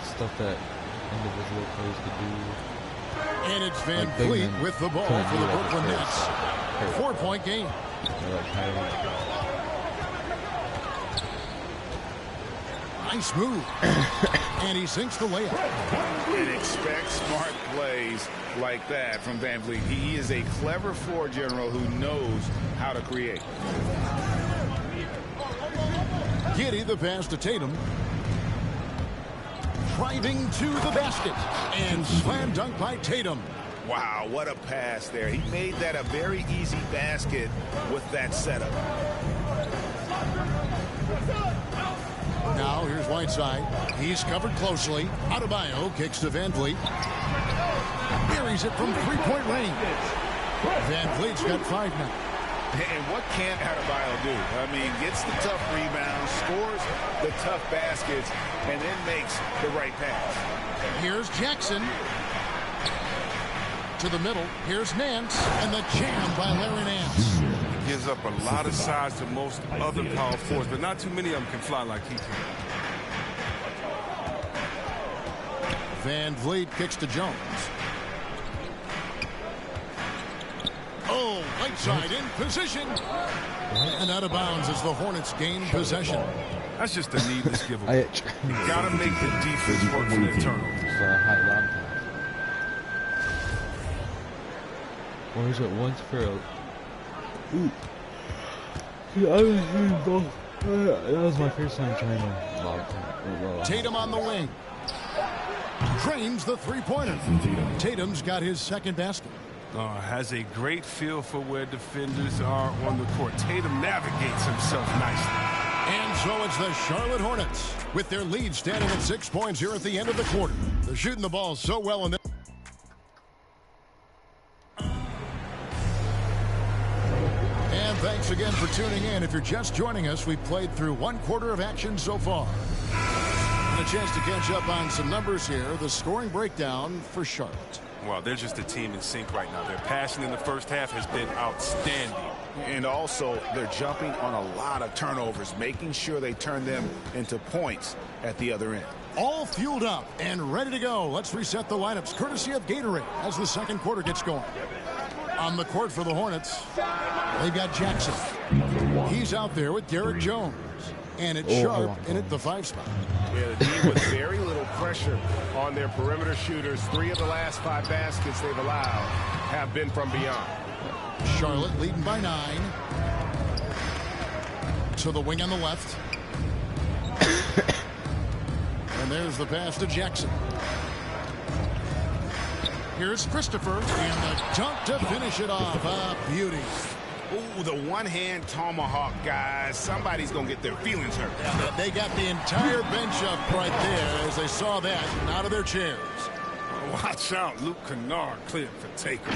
stuff that individual players could do. And it's VanVleet with the ball for the Brooklyn Nets. 4-point game. Nice move. And he sinks the layup. And expect smart plays like that from VanVleet. He is a clever floor general who knows how to create. Giddey, the pass to Tatum. Driving to the basket. And slam dunk by Tatum. Wow, what a pass there. He made that a very easy basket with that setup. Now here's Whiteside. He's covered closely. Adebayo kicks to VanVleet. Buries it from 3-point range. VanVleet's got 5 now. And what can't Adebayo do? I mean, gets the tough rebounds, scores the tough baskets, and then makes the right pass. Here's Jackson. To the middle. Here's Nance. And the jam by Larry Nance. He gives up a lot of size to most other power forwards, but not too many of them can fly like he can. VanVleet kicks to Jones. Oh, Whiteside in position. And out of bounds as the Hornets gain possession. That's just a needless giveaway. You got to make the defense work for their turnovers. Or is it once for a... Ooh. Yeah, I was hitting both. That was my first time trying to lob. Tatum on the wing. Drains the three-pointer. Tatum's got his second basket. Has a great feel for where defenders are on the court. Tatum navigates himself nicely. And so it's the Charlotte Hornets with their lead standing at 6 points here at the end of the quarter. They're shooting the ball so well in this. And thanks again for tuning in. If you're just joining us, we've played through one quarter of action so far. And a chance to catch up on some numbers here. The scoring breakdown for Charlotte. Well, they're just a team in sync right now. Their passing in the first half has been outstanding. And also, they're jumping on a lot of turnovers, making sure they turn them into points at the other end. All fueled up and ready to go. Let's reset the lineups, courtesy of Gatorade, as the second quarter gets going. On the court for the Hornets, they've got Jackson. He's out there with Derek Jones. And it's Sharp in at the 5 spot. Yeah, the team with very little pressure on their perimeter shooters. 3 of the last 5 baskets they've allowed have been from beyond. Charlotte leading by 9. To the wing on the left. And there's the pass to Jackson. Here's Christopher, and the dunk to finish it off. A beauty. Ooh, the one-hand tomahawk, guys. Somebody's going to get their feelings hurt. Yeah, they got the entire bench up right there as they saw that out of their chairs. Watch out, Luke Kennard cleared for Taker.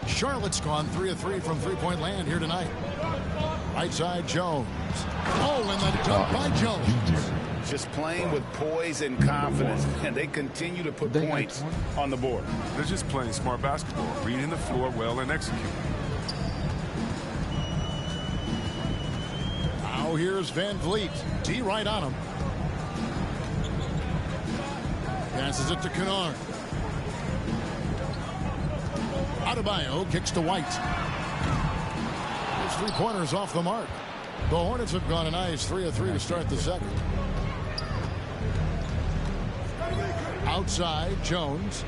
Charlotte's gone 3 of 3 from three-point land here tonight. Right side, Jones. Oh, and the dunk by Jones. Just playing with poise and confidence, and they continue to put points on the board. They're just playing smart basketball, reading the floor well and executing. Now here's Van Vliet. D right on him. Passes it to Kennard. Adebayo kicks to White. His three-pointers off the mark. The Hornets have gone a nice 3 of 3 to start the second. Outside, Jones.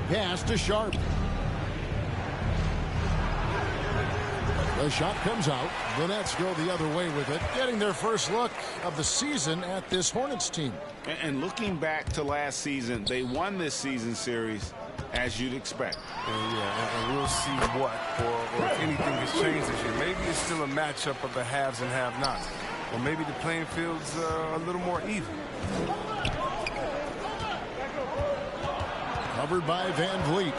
Pass to Sharp. The shot comes out. The Nets go the other way with it, getting their first look of the season at this Hornets team. And looking back to last season, they won this season series as you'd expect. And we'll see what, or if anything has changed this year. Maybe it's still a matchup of the haves and have-nots. Or maybe the playing field's a little more even. Covered by Van Vliet.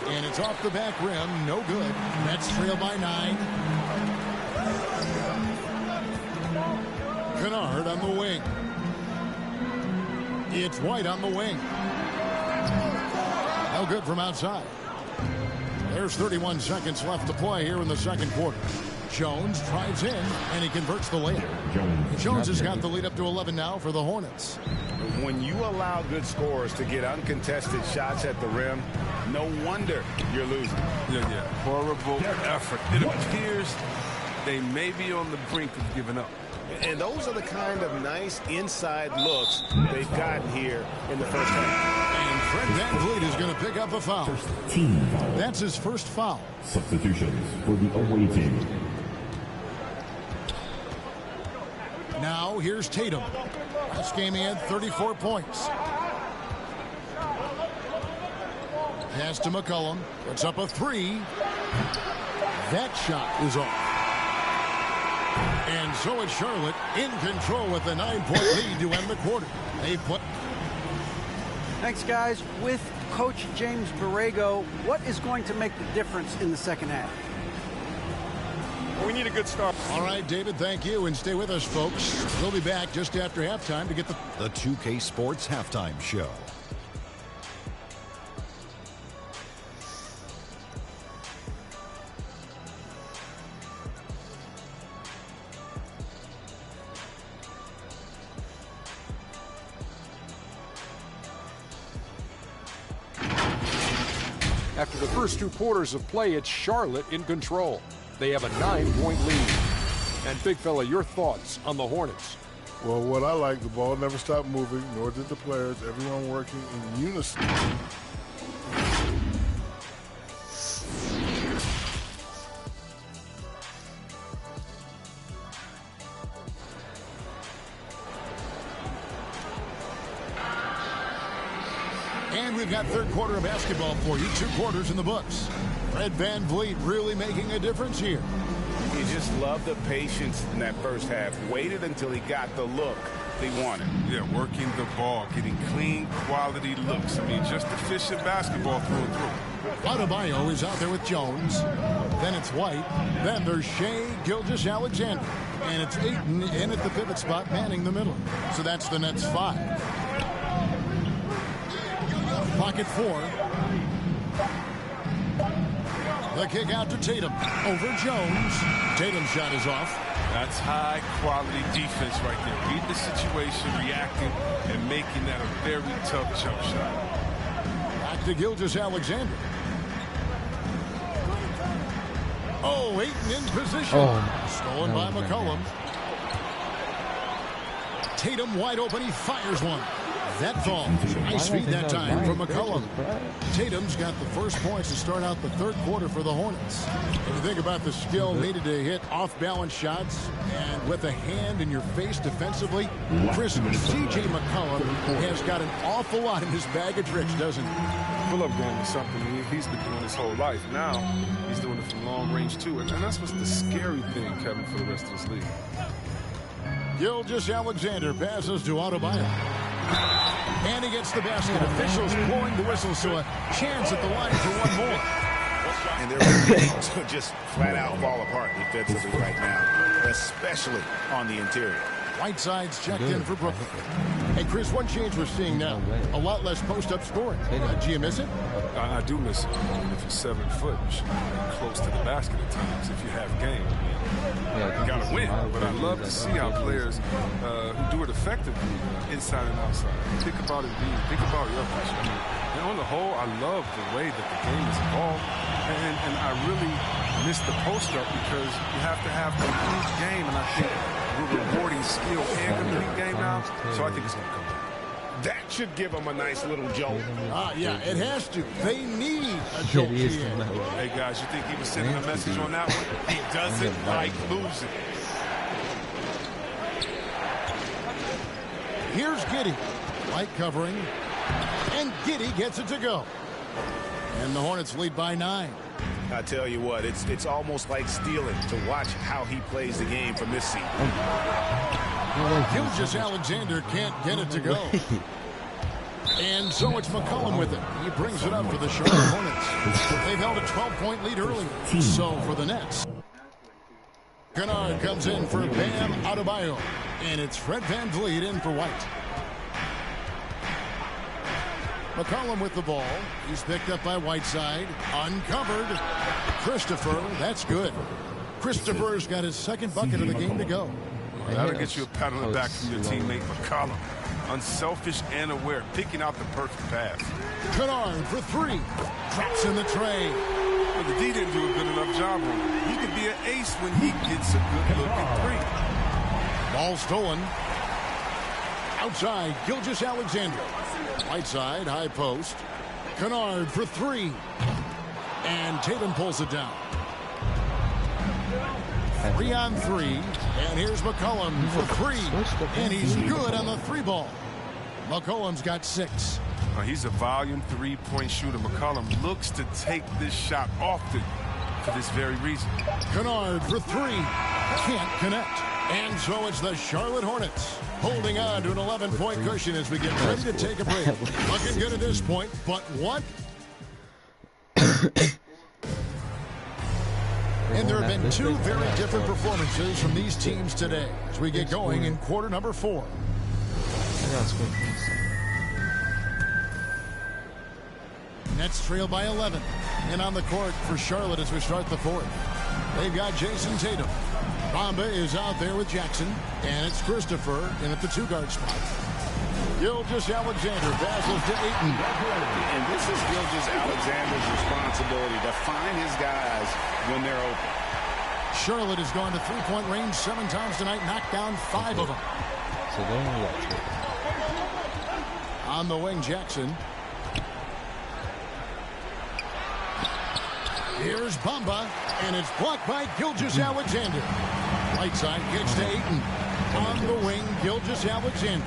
And it's off the back rim. No good. Nets trail by 9. Kennard on the wing. It's White on the wing. No good from outside. There's 31 seconds left to play here in the second quarter. Jones drives in, and he converts the layup. Jones has got the lead up to 11 now for the Hornets. When you allow good scorers to get uncontested shots at the rim, no wonder you're losing. Yeah. Horrible effort. It appears they may be on the brink of giving up. And those are the kind of nice inside looks they've gotten here in the first half. And Fred VanVleet is going to pick up a foul. That's his first foul. Substitutions for the away team. Now here's Tatum. Last game he had 34 points. Pass to McCollum. Puts up a 3. That shot is off. And so it's Charlotte in control with the 9-point lead to end the quarter. They put. Thanks, guys. With Coach James Borrego, what is going to make the difference in the second half? We need a good start. All right, David, thank you. And stay with us, folks. We'll be back just after halftime to get the 2K Sports Halftime Show. After the first 2 quarters of play, it's Charlotte in control. They have a 9-point lead. And Big Fella, your thoughts on the Hornets? Well, what I like, the ball never stopped moving, nor did the players. Everyone working in unison. And we've got third quarter of basketball for you. 2 quarters in the books. Fred VanVleet really making a difference here. He just loved the patience in that first half. Waited until he got the look he wanted. Yeah, working the ball, getting clean, quality looks. I mean, just efficient basketball through and through. Adebayo is out there with Jones. Then it's White. Then there's Shai Gilgeous-Alexander. And it's Ayton in at the pivot spot, manning the middle. So that's the Nets 5. Pocket 4. The kick out to Tatum. Over Jones. Tatum's shot is off. That's high-quality defense right there. Read the situation, reacting, and making that a very tough jump shot. Back to Gilgeous-Alexander. Oh, Ayton in position. Stolen by McCollum. Tatum wide open. He fires one. That falls. Nice feed that time from McCollum. Tatum's got the first points to start out the third quarter for the Hornets. If you think about the skill needed to hit off-balance shots and with a hand in your face defensively, C.J. McCollum has got an awful lot in his bag of tricks, doesn't he? Pull-up game is something he's been doing his whole life. Now he's doing it from long range too, and that's what's the scary thing, Kevin, for the rest of this league. Gilgeous-Alexander passes to Adebayo. And he gets the basket. Officials blowing the whistle, so a chance at the line for one more. And they're ready to just flat out fall apart defensively right now, especially on the interior. Whiteside's checked in for Brooklyn. Hey, Chris, one change we're seeing now. A lot less post-up scoring. Do you miss it? I do miss it. If you're 7 foot, you should be close to the basket at times if you have game. You got to win. But I love to see how players who do it effectively inside and outside. Think about it, think about your option. And on the whole, I love the way that the game is evolved. And I really miss the post-up because you have to have complete game. And I think we're rewarding skill and complete game now. So I think it's going to come back. That should give them a nice little jolt. Yeah, it has to. They need a jolt. Hey, guys, you think he was sending a message on that one? He doesn't like losing. Here's Giddey. Light covering. And Giddey gets it to go. And the Hornets lead by 9. I tell you what, it's almost like stealing to watch how he plays the game from this seat. Gilgeous-Alexander can't get it to go. And so it's McCollum with it. He brings it up for the Charlotte Hornets. They've held a 12-point lead earlier. So for the Nets, Kennard comes in for Bam Adebayo. And it's Fred VanVleet in for White. McCollum with the ball. He's picked up by Whiteside. Uncovered. Christopher, that's good. Christopher's got his second bucket of the game to go. That'll get you a pat on the back from your teammate McCollum. Unselfish and aware, picking out the perfect pass. Kennard for 3. Drops in the tray. But the D didn't do a good enough job on him. He could be an ace when he gets a good look at 3. Ball stolen. Outside, Gilgeous-Alexander. Whiteside, high post. Kennard for 3. And Tatum pulls it down. 3 on 3. And here's McCollum for 3. And he's good on the 3 ball. McCollum's got 6. He's a volume 3-point shooter. McCollum looks to take this shot often for this very reason. Kennard for 3. Can't connect. And so it's the Charlotte Hornets holding on to an 11-point cushion as we get ready to take a break. Looking good at this point, but what? And there have been 2 very different performances from these teams today as we get going in quarter number 4. Nets trail by 11. And on the court for Charlotte as we start the 4th. They've got Jason Tatum. Bamba is out there with Jackson. And it's Christopher in at the 2-guard spot. Gilgeous-Alexander passes to Ayton. And this is Gilgeous-Alexander's responsibility to find his guys when they're open. Charlotte has gone to 3-point range 7 times tonight, knocked down 5 of them. So they only got 2. On the wing, Jackson. Here's Bamba, and it's blocked by Gilgeous-Alexander. Right side gets to Ayton. On the wing, Gilgeous-Alexander.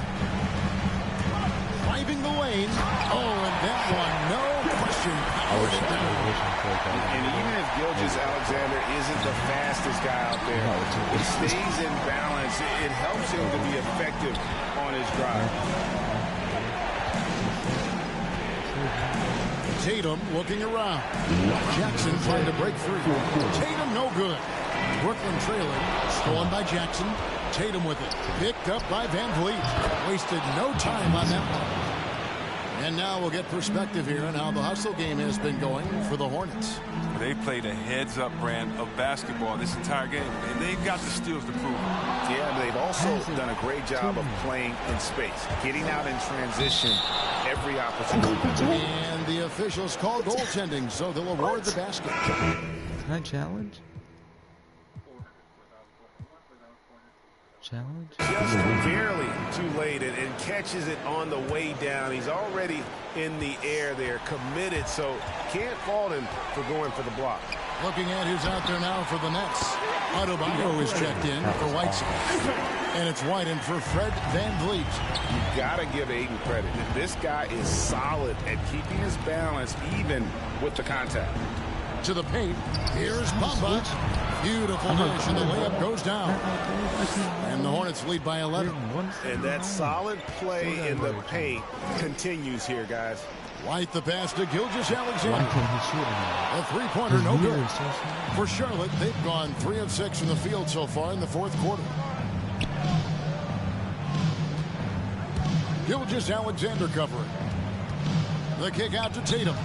Driving the lane. Oh, and that one, no question. And even if Gilgeous-Alexander isn't the fastest guy out there, he stays in balance. It helps him to be effective on his drive. Tatum looking around. Jackson trying to break through. Tatum no good. Brooklyn trailing. Stolen by Jackson. Tatum with it. Picked up by Van Vliet. Wasted no time on that one. And now we'll get perspective here on how the hustle game has been going for the Hornets. They played a heads-up brand of basketball this entire game, and they've got the skills to prove it. Yeah, but they've also done a great job of playing in space, getting out in transition every opportunity. And the officials call goaltending, so they'll award the basket. Can I challenge? Challenge? Just barely too late and catches it on the way down. He's already in the air there, committed, so can't fault him for going for the block. Looking at who's out there now for the Nets. Adebayo is checked in for Whiteside. And it's White in for Fred Van Vliet. You got to give Ayton credit. This guy is solid at keeping his balance even with the contact. To the paint. Here's Bamba. Beautiful dish, and the layup goes down. And the Hornets lead by 11. And that solid play in the paint continues here, guys. White the pass to Gilgeous-Alexander. A three-pointer, no good. For Charlotte, they've gone 3 of 6 from the field so far in the fourth quarter. Gilgeous-Alexander covering. The kick out to Tatum.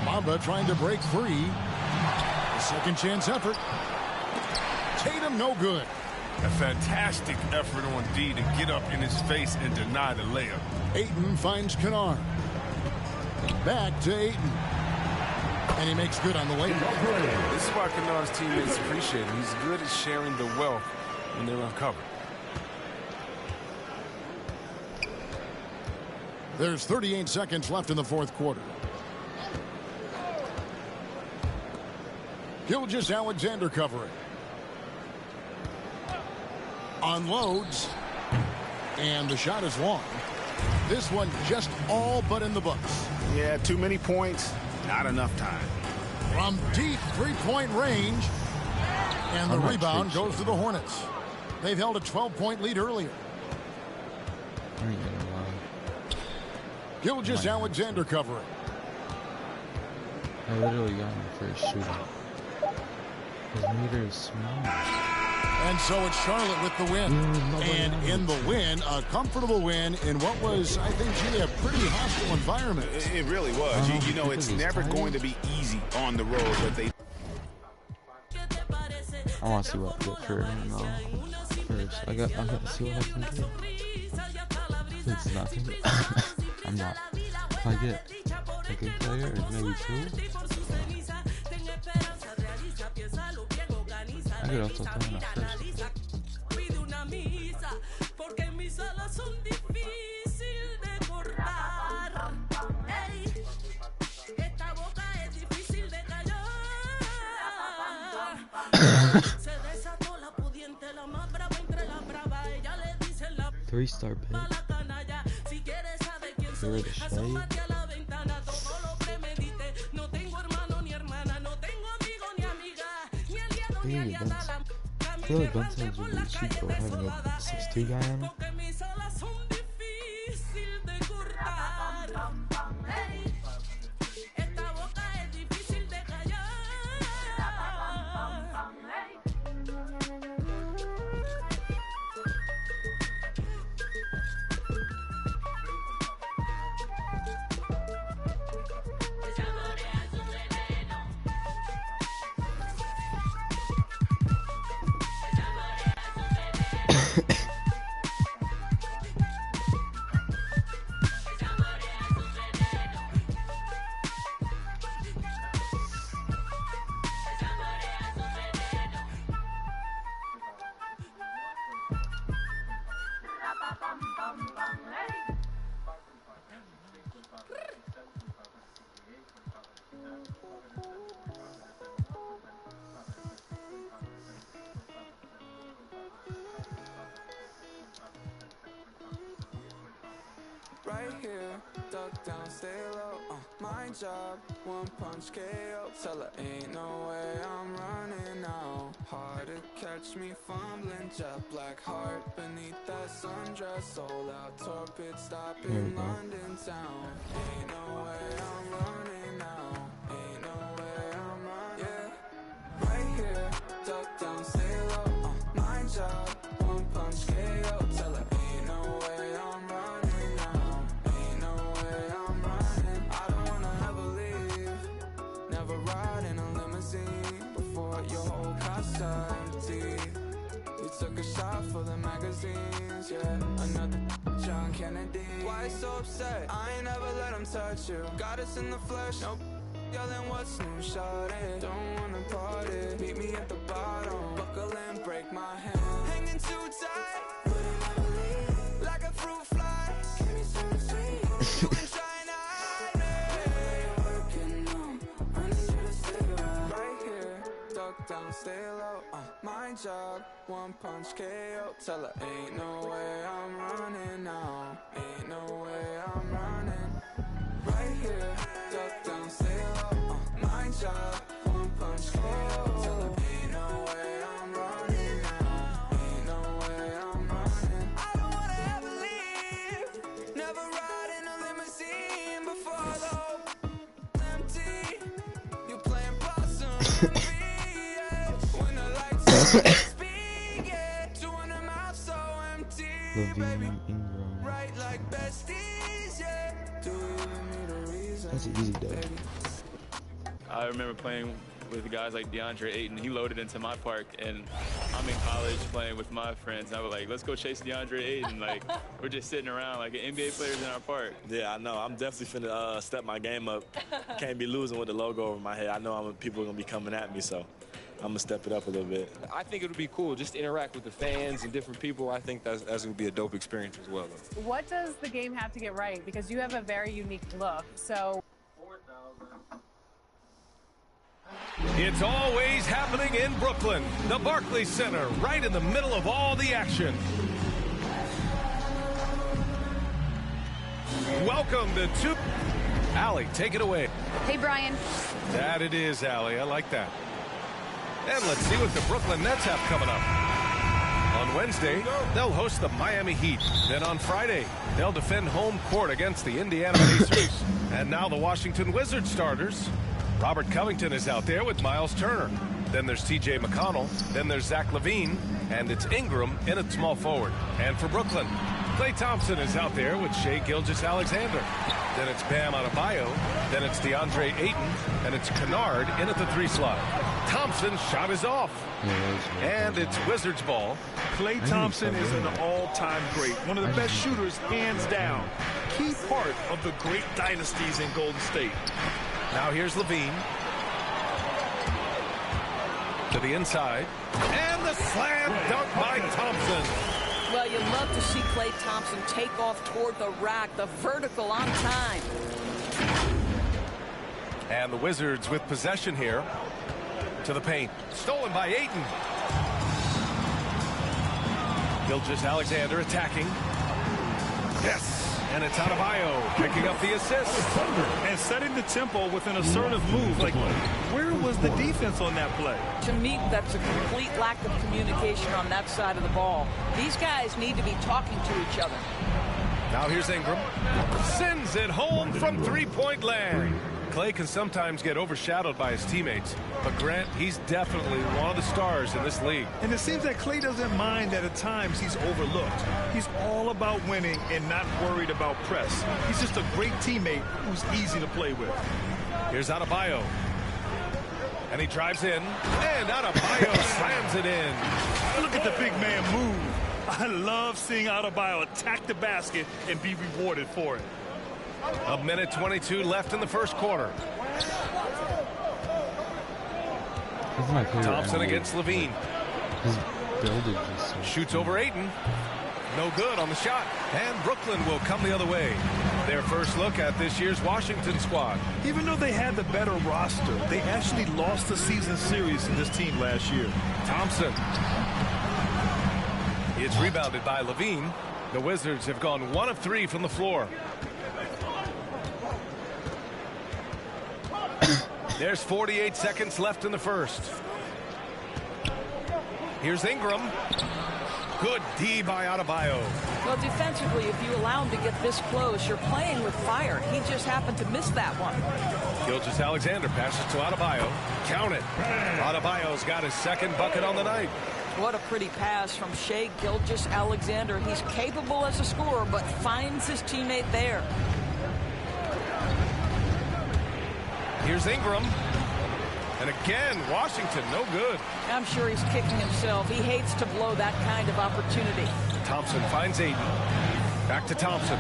Bamba trying to break free. Second chance effort. Tatum no good. A fantastic effort on D to get up in his face and deny the layup. Ayton finds Kennard. Back to Ayton. And he makes good on the layup. This is why Kennard's teammates appreciate him. He's good at sharing the wealth when they're uncovered. There's 38 seconds left in the fourth quarter. Gilgeous-Alexander covering. Unloads. And the shot is long. This one just all but in the books. Yeah, too many points, not enough time. From deep three-point range. And the rebound goes to the Hornets. They've held a 12-point lead earlier. Gilgeous-Alexander covering. I literally got him for his shooting. His meter is small. And so it's Charlotte with the win. And in the win, a comfortable win in what was, I think, a pretty hostile environment. It really was. You know, it's never going to be easy on the road, but they... I want to see what I get for him first. I got to see what I can get. It's nothing. I'm not. If I get a good player, or maybe 2, I could also throw in a first. Three-star pick. Third Shea. I feel like Benson's really cheap for having a 6'2" guy on him. Right here, duck down, stay low. My job, one punch KO. Tell her ain't no way I'm running now. Hard to catch me fumbling, jet black heart beneath that sundress. Sold out tour pit stop in London town. Ain't no way I'm running now. Ain't no way I'm running. Yeah, right here, duck down, stay low. My job, one punch KO. Tell her ain't no way I'm running now. Ain't no way I'm running. I don't wanna ever leave. Never ride in a limousine before your whole car's empty. You took a shot for the magazines, yeah. Another John Kennedy. Why so upset? I ain't never let him touch you. Got us in the flesh, nope. Yelling what's new, shawty. Don't wanna party. Meet me at the bottom. Buckle and break my hand. Hanging too tight. Wouldn't ever leave. Like a fruit fly. Give me something sweet. You been trying to hide me. You're working on. I need you to stick around. Right here, duck down, stay low. My job, one punch KO. Tell her ain't no way I'm running now. Ain't no way I'm running. Right here, duck down, stay low. My job, one punch KO. Tell her ain't no way I'm running now. Ain't no way I'm running. I don't wanna ever leave. Never ride in a limousine before the whole empty. You playing possum and me, yeah. When the lights speak, yeah. 200 miles so empty, baby. Right like besties, yeah. Do you need a reason? That's easy, though. I remember playing with guys like DeAndre Ayton. He loaded into my park, and I'm in college playing with my friends. And I was like, let's go chase DeAndre Ayton. Like, we're just sitting around like NBA players in our park. Yeah, I know. I'm definitely finna step my game up. Can't be losing with the logo over my head. I know people are gonna be coming at me, so I'm gonna step it up a little bit. I think it would be cool just to interact with the fans and different people. I think that's gonna be a dope experience as well, though. What does the game have to get right? Because you have a very unique look. So. It's always happening in Brooklyn, the Barclays Center, right in the middle of all the action. Welcome to two. Allie, take it away. Hey, Brian. That it is, Allie. I like that. And let's see what the Brooklyn Nets have coming up. On Wednesday, they'll host the Miami Heat. Then on Friday, they'll defend home court against the Indiana Pacers. And now the Washington Wizards starters. Robert Covington is out there with Miles Turner. Then there's T.J. McConnell. Then there's Zach LaVine. And it's Ingram in at small forward. And for Brooklyn, Klay Thompson is out there with Shai Gilgeous-Alexander. Then it's Bam Adebayo. Then it's DeAndre Ayton. And it's Kennard in at the 3 slot. Thompson's shot is off. And it's Wizards ball. Klay Thompson is an all-time great. One of the best shooters, hands down. Key part of the great dynasties in Golden State. Now here's LaVine. To the inside. And the slam dunk by Thompson. Well, you love to see Klay Thompson take off toward the rack, the vertical on time. And the Wizards with possession here. To the paint. Stolen by Ayton. Gilgeous-Alexander attacking. Yes. And it's Adebayo picking up the assist. And setting the tempo with an assertive move. Like, where was the defense on that play? To me, that's a complete lack of communication on that side of the ball. These guys need to be talking to each other. Now here's Ingram. Sends it home from three-point land. Klay can sometimes get overshadowed by his teammates, but Grant, he's definitely one of the stars in this league. And it seems that Klay doesn't mind that at times he's overlooked. He's all about winning and not worried about press. He's just a great teammate who's easy to play with. Here's Adebayo. And he drives in, and Adebayo slams it in. Look at the big man move. I love seeing Adebayo attack the basket and be rewarded for it. A minute 22 left in the first quarter. Thompson against LaVine. His build is just so shoots over Ayton. No good on the shot. And Brooklyn will come the other way. Their first look at this year's Washington squad. Even though they had the better roster, they actually lost the season series in this team last year. Thompson. It's rebounded by Levine. The Wizards have gone 1 of 3 from the floor. There's 48 seconds left in the first. Here's Ingram. Good D by Adebayo. Well, defensively, if you allow him to get this close, you're playing with fire. He just happened to miss that one. Gilgeous-Alexander passes to Adebayo. Count it. Adebayo's got his second bucket on the night. What a pretty pass from Shai Gilgeous-Alexander. He's capable as a scorer, but finds his teammate there. Here's Ingram. And again, Washington, no good. I'm sure he's kicking himself. He hates to blow that kind of opportunity. Thompson finds Ayton. Back to Thompson.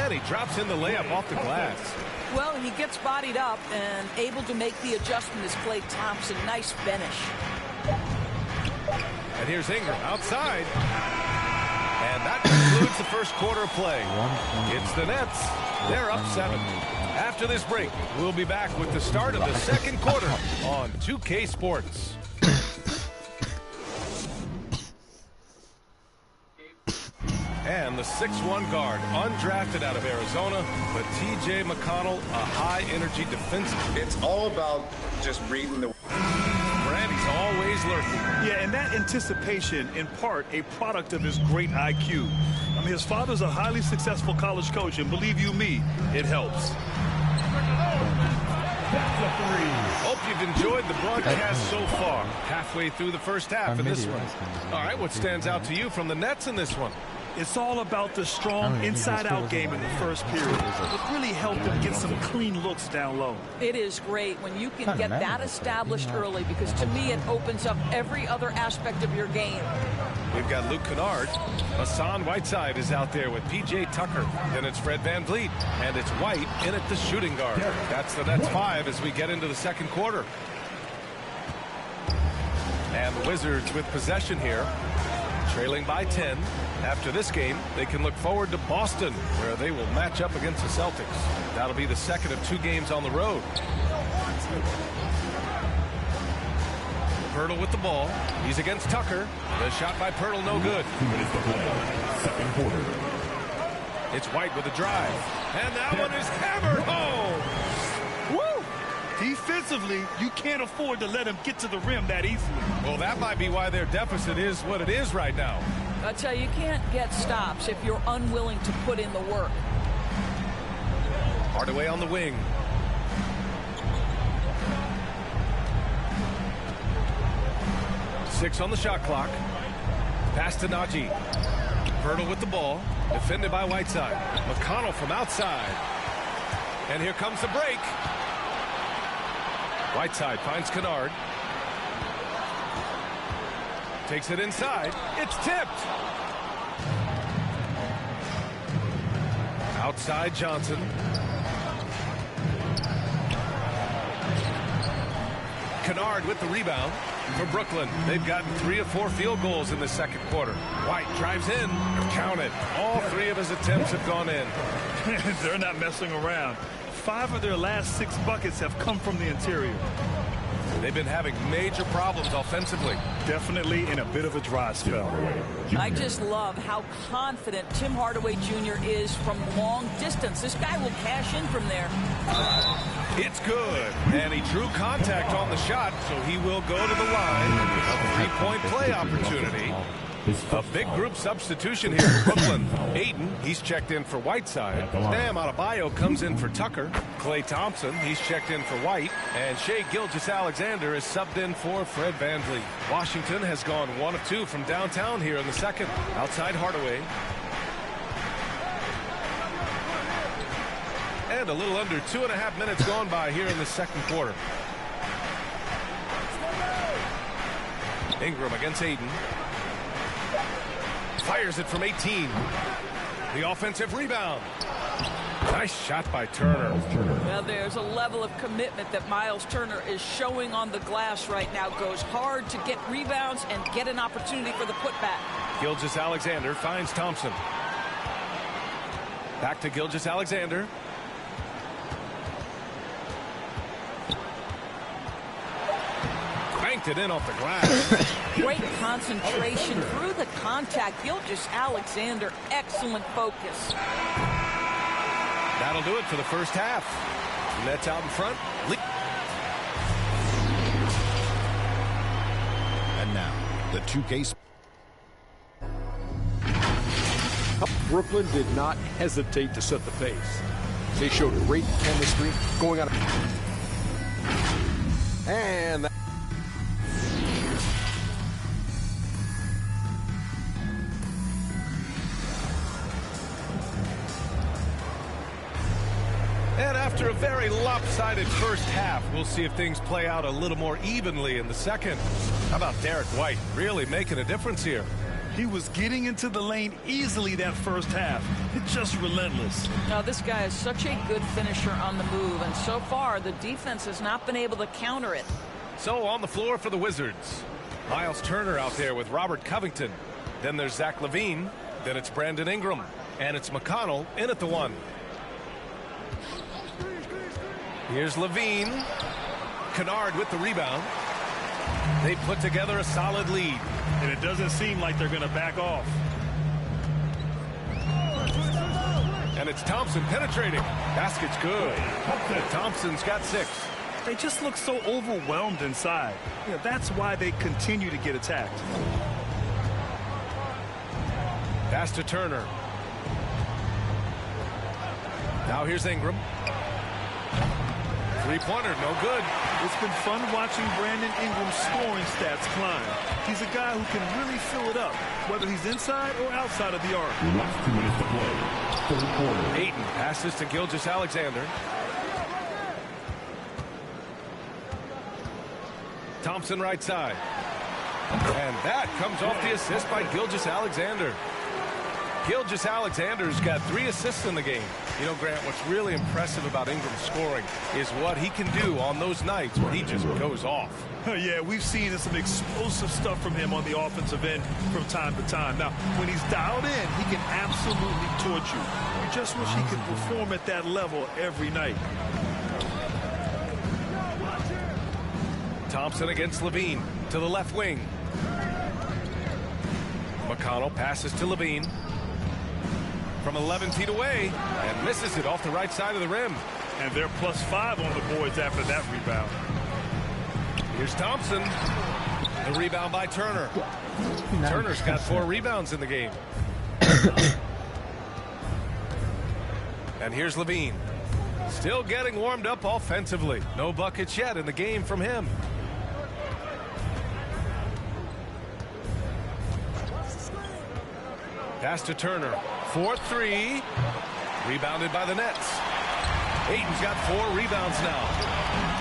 And he drops in the layup off the glass. Well, he gets bodied up and able to make the adjustment is Klay Thompson. Nice finish. And here's Ingram outside. And that concludes the first quarter of play. It's the Nets. They're up 7. After this break, we'll be back with the start of the second quarter on 2K Sports. And the 6'1" guard, undrafted out of Arizona, but T.J. McConnell, a high-energy defensive. It's all about just reading the... Brandy's always lurking. Yeah, and that anticipation, in part, a product of his great IQ. I mean, his father's a highly successful college coach, and believe you me, it helps. Hope you've enjoyed the broadcast so far. Halfway through the first half in this one. All right, what stands out to you from the Nets in this one? It's all about the strong inside-out game in the first period. It really helped them get some clean looks down low. It is great when you can get that established early, because to me it opens up every other aspect of your game. We've got Luke Kennard. Hassan Whiteside is out there with P.J. Tucker. Then it's Fred VanVleet. And it's White in at the shooting guard. That's the Nets 5 as we get into the second quarter. And the Wizards with possession here. Trailing by 10. After this game, they can look forward to Boston, where they will match up against the Celtics. That'll be the second of 2 games on the road. Poeltl with the ball. He's against Tucker. The shot by Poeltl, no good. Second quarter. It's White with a drive. And that one is hammered home. Woo! Defensively, you can't afford to let him get to the rim that easily. Well, that might be why their deficit is what it is right now. I tell you, you can't get stops if you're unwilling to put in the work. Hardaway on the wing. Six on the shot clock. Pass to Najee. Poeltl with the ball. Defended by Whiteside. McConnell from outside. And here comes the break. Whiteside finds Kennard. Takes it inside. It's tipped. Outside Johnson. Kennard with the rebound for Brooklyn. They've gotten 3 of 4 field goals in the second quarter. White drives in. Count it. All 3 of his attempts have gone in. They're not messing around. 5 of their last 6 buckets have come from the interior. They've been having major problems offensively. Definitely in a bit of a dry spell. I just love how confident Tim Hardaway Jr. is from long distance. This guy will cash in from there. It's good. And he drew contact on the shot, so he will go to the line. A 3-point play opportunity. A big group substitution here for Brooklyn. Ayton, he's checked in for Whiteside. Bam Adebayo comes in for Tucker. Klay Thompson, he's checked in for White. And Shai Gilgeous-Alexander is subbed in for Fred VanVleet. Washington has gone 1 of 2 from downtown here in the second. Outside Hardaway. And a little under 2.5 minutes gone by here in the second quarter. Ingram against Ayton. Fires it from 18. The offensive rebound. Nice shot by Turner. Well, there's a level of commitment that Miles Turner is showing on the glass right now. Goes hard to get rebounds and get an opportunity for the putback. Gilgeous-Alexander finds Thompson. Back to Gilgeous-Alexander. knocked it in off the glass. Great concentration through the contact. Gilgeous-Alexander, excellent focus. That'll do it for the first half. Nets out in front. And now, the 2K. Brooklyn did not hesitate to set the pace. They showed great chemistry going on. And after a very lopsided first half, we'll see if things play out a little more evenly in the second. How about Derek White really making a difference here? He was getting into the lane easily that first half. It's just relentless. Now, this guy is such a good finisher on the move, and so far the defense has not been able to counter it. So on the floor for the Wizards, Miles Turner out there with Robert Covington. Then there's Zach LaVine. Then it's Brandon Ingram. And it's McConnell in at the 1. Here's LaVine. Kennard with the rebound. They put together a solid lead. And it doesn't seem like they're going to back off. And it's Thompson penetrating. Basket's good. Thompson's got 6. They just look so overwhelmed inside. That's why they continue to get attacked. Pass to Turner. Now here's Ingram. Three-pointer, no good. It's been fun watching Brandon Ingram's scoring stats climb. He's a guy who can really fill it up, whether he's inside or outside of the arc. Last 2 minutes to play. Third quarter. Ayton passes to Gilgeous-Alexander. Thompson right side. And that comes off the assist by Gilgeous-Alexander. Gilgeous-Alexander's got 3 assists in the game. You know, Grant, what's really impressive about Ingram's scoring is what he can do on those nights when he just goes off. Yeah, we've seen some explosive stuff from him on the offensive end from time to time. Now, when he's dialed in, he can absolutely torch you. You just wish he could perform at that level every night. Thompson against LaVine to the left wing. McConnell passes to LaVine from 11 feet away and misses it off the right side of the rim. And they're +5 on the boards after that rebound. Here's Thompson. The rebound by Turner. Turner's got 4 rebounds in the game. And here's LaVine. Still getting warmed up offensively. No buckets yet in the game from him. Pass to Turner. 4-3. Rebounded by the Nets. Ayton's got 4 rebounds now.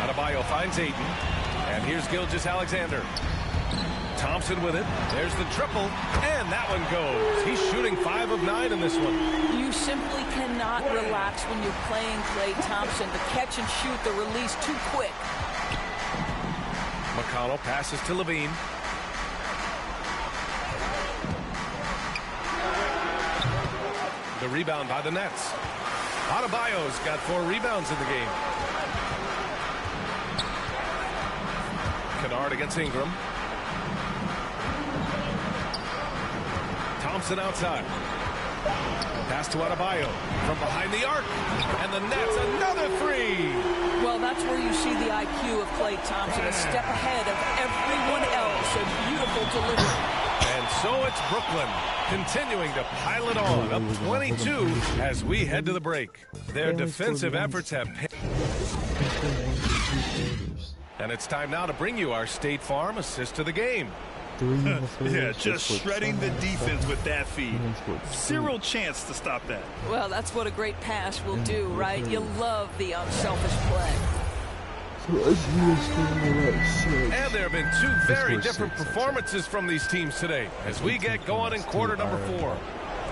Adebayo finds Ayton. And here's Gilgeous-Alexander. Thompson with it. There's the triple. And that one goes. He's shooting 5 of 9 in this one. You simply cannot relax when you're playing Klay Thompson. The catch and shoot, the release too quick. McConnell passes to LaVine. The rebound by the Nets. Adebayo's got 4 rebounds in the game. Kennard against Ingram. Thompson outside. Pass to Adebayo from behind the arc. And the Nets, another 3. Well, that's where you see the IQ of Klay Thompson, a step ahead of everyone else. A beautiful delivery. And so it's Brooklyn continuing to pile it on, up 22 as we head to the break. Their defensive efforts have paid. And it's time now to bring you our State Farm assist to the game. Yeah, just shredding the defense with that feed. Zero chance to stop that. Well, that's what a great pass will do, right? You love the unselfish play. And there have been 2 very different performances from these teams today as we get going in quarter number 4.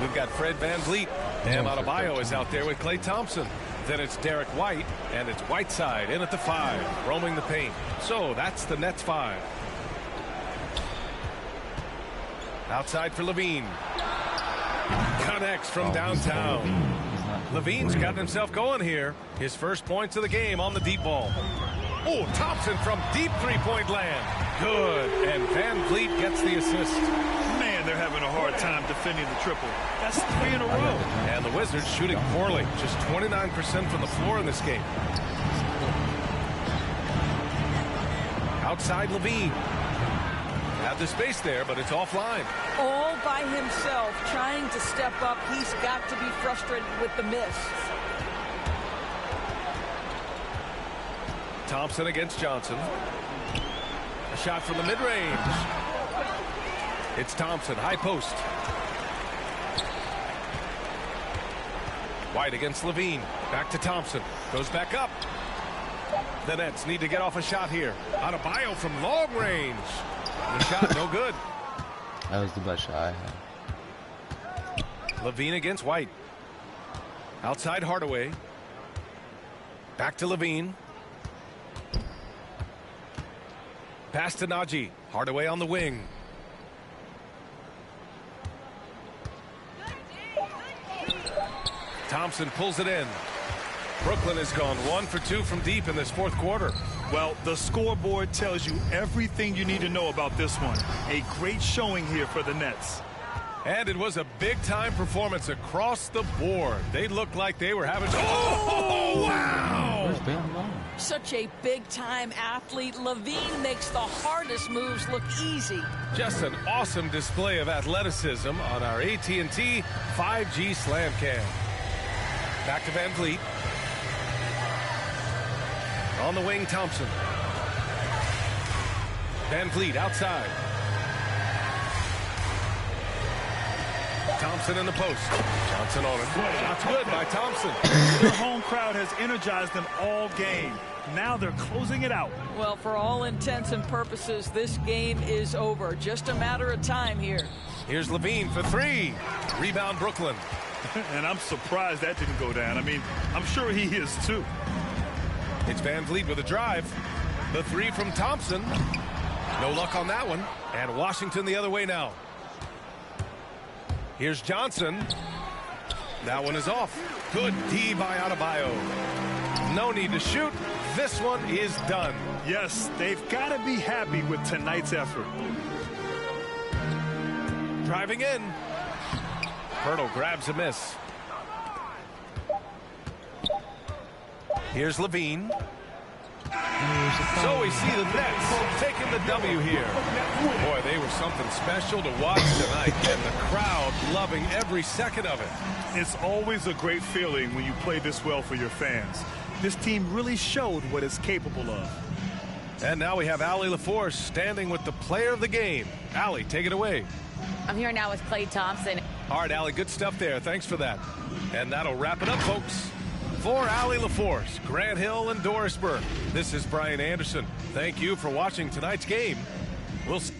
We've got Fred VanVleet. Bam Adebayo is out there with Klay Thompson. Then it's Derek White, and it's Whiteside in at the 5, roaming the paint. So that's the Nets 5. Outside for LaVine. Connects from downtown. LaVine's gotten himself going here. His first points of the game on the deep ball. Oh, Thompson from deep three-point land. Good. And Van Vliet gets the assist. Man, they're having a hard time defending the triple. That's 3 in a row. And the Wizards shooting poorly. Just 29% from the floor in this game. Outside Levine. Have the space there, but it's offline. All by himself, trying to step up. He's got to be frustrated with the miss. Thompson against Johnson. A shot from the mid-range. It's Thompson, high post. White against Levine. Back to Thompson. Goes back up. The Nets need to get off a shot here. Adebayo from long range. The shot no good. That was the best shot I had. Levine against White. Outside Hardaway. Back to Levine. Pass to Najee. Hardaway on the wing. Thompson pulls it in. Brooklyn has gone 1 for 2 from deep in this fourth quarter. Well, the scoreboard tells you everything you need to know about this one. A great showing here for the Nets. And it was a big-time performance across the board. They looked like they were having... Oh, wow! Where's Bam Long? Such a big-time athlete. Levine makes the hardest moves look easy. Just an awesome display of athleticism on our AT&T 5G Slam Cam. Back to Van Vliet. On the wing, Thompson. Van Vliet outside. Thompson in the post. Johnson on him. That's good by Thompson. Their home crowd has energized them all game. Now they're closing it out. Well, for all intents and purposes, this game is over. Just a matter of time here. Here's Levine for 3. Rebound Brooklyn. And I'm surprised that didn't go down. I mean, I'm sure he is too. It's Van Vliet with a drive. The 3 from Thompson. No luck on that one. And Washington the other way now. Here's Johnson. That one is off. Good D by Adebayo. No need to shoot. This one is done. Yes, they've got to be happy with tonight's effort. Driving in. Pirtle grabs a miss. Here's Levine. So we see the Nets taking the W here. Boy, they were something special to watch tonight, and the crowd loving every second of it. It's always a great feeling when you play this well for your fans. This team really showed what it's capable of. And now we have Allie LaForce standing with the player of the game. Allie, take it away. I'm here now with Klay Thompson. All right, Allie, good stuff there. Thanks for that. And that'll wrap it up, folks. For Allie LaForce, Grant Hill, and Dorisburg, this is Brian Anderson. Thank you for watching tonight's game. We'll see.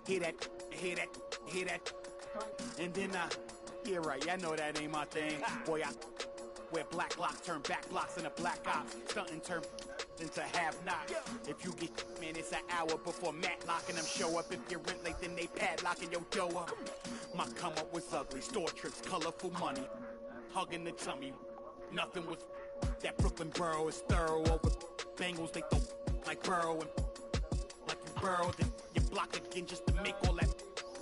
Hear that. And then, yeah, right, I know that ain't my thing. Boy, I wear black blocks, turn back blocks into black ops, stunting turn into have-nots. If you get, man, it's an hour before Matlock and them show up. If you're rent late, then they padlocking your dough up. My come up was ugly, store trips, colorful money, hugging the tummy. Nothing was that Brooklyn borough is thorough over Bengals. They throw like Burrow and like you burrowed and you block again just to make all that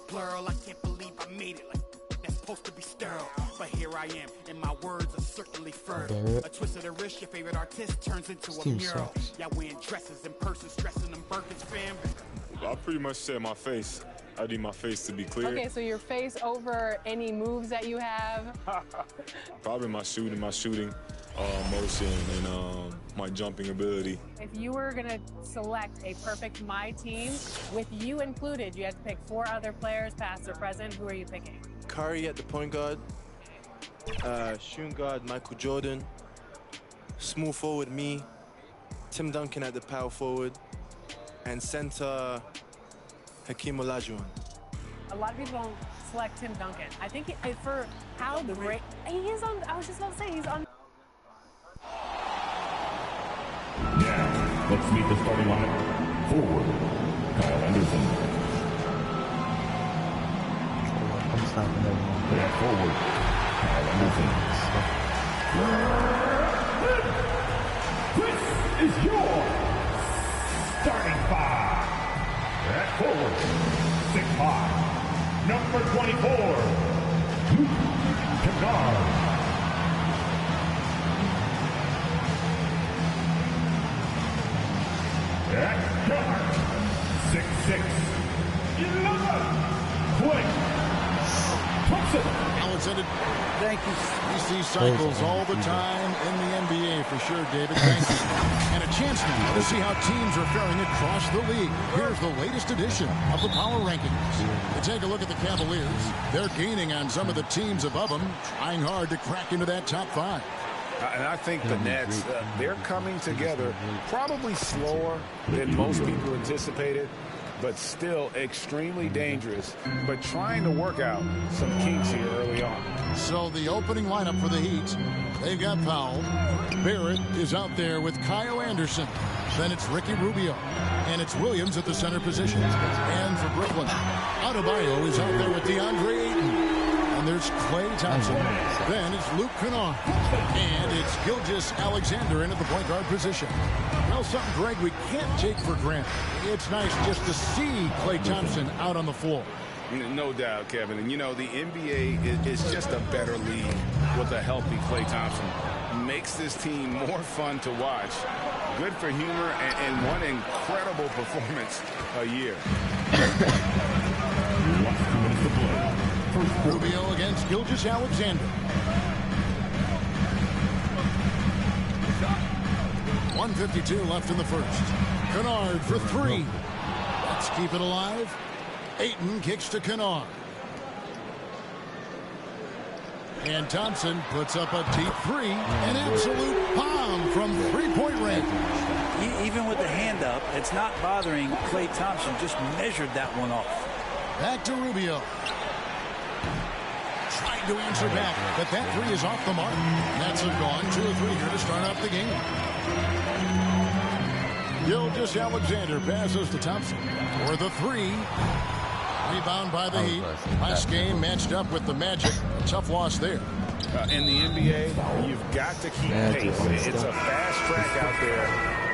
blur. I can't believe I made it. Like that's supposed to be sterile, but here I am, and my words are certainly fertile. A twist of the wrist, your favorite artist turns into a mural. Y'all wearing dresses and purses, stressing them Birkins, fam. I pretty much said my face. I need my face to be clear. Okay, so your face over any moves that you have? Probably my shooting motion, and my jumping ability. If you were going to select a perfect My Team, with you included, you had to pick 4 other players, past or present. Who are you picking? Curry at the point guard, shooting guard Michael Jordan, small forward me, Tim Duncan at the power forward, and center Hakeem Olajuwon. A lot of people don't select Tim Duncan. I think for how great he is on. I was just about to say he's on. Now, let's meet the starting lineup. Forward, Kyle Anderson. I'm stopping everyone. Forward, This is your starting five. At forward, 6'5", number 24, Luke Kennard. At guard, 6'6", 11, Klay Thompson. Alexander, thank you. We see cycles all the time in the NBA for sure, David. Thank you. And a chance now to see how teams are faring across the league. Here's the latest edition of the Power Rankings. To take a look at the Cavaliers, they're gaining on some of the teams above them, trying hard to crack into that top 5. And I think the Nets, they're coming together probably slower than most people anticipated, but still extremely dangerous, but trying to work out some kinks here early on. So the opening lineup for the Heat, they've got Powell. Barrett is out there with Kyle Anderson. Then it's Ricky Rubio. And it's Williams at the center position. And for Brooklyn, Adebayo is out there with DeAndre Ayton. And there's Klay Thompson. Then it's Luke Kennard. And it's Gilgeous-Alexander in at the point guard position. Well, something, Greg, we can't take for granted. It's nice just to see Klay Thompson out on the floor. No doubt, Kevin. And, you know, the NBA is just a better league with a healthy Klay Thompson. Makes this team more fun to watch. Good for humor and one incredible performance a year. Rubio against Gilgeous-Alexander. 1:52 left in the first. Kennard for 3. Let's keep it alive. Ayton kicks to Kennard. And Thompson puts up a deep 3. An absolute bomb from three-point range. Even with the hand up, it's not bothering Klay Thompson. Just measured that one off. Back to Rubio. Trying to answer back, but that 3 is off the mark. Nets have gone 2 of 3 here to start off the game. Gilgeous-Alexander passes to Thompson for the 3. Rebound by the Heat. Last game matched up with the Magic. A tough loss there. In the NBA, you've got to keep pace. It's a fast track out there,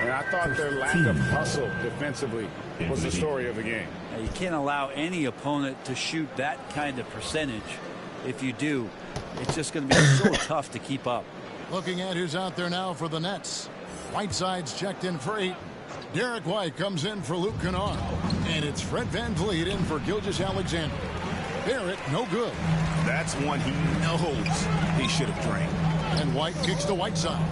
and I thought their lack of hustle defensively was the story of the game. Now, you can't allow any opponent to shoot that kind of percentage. If you do, it's just going to be so tough to keep up. Looking at who's out there now for the Nets. Whiteside's checked in for 8. Derek White comes in for Luke Kennard. And it's Fred VanVleet in for Gilgeous-Alexander. Barrett, no good. That's one he knows he should have drained. And White kicks to Whiteside.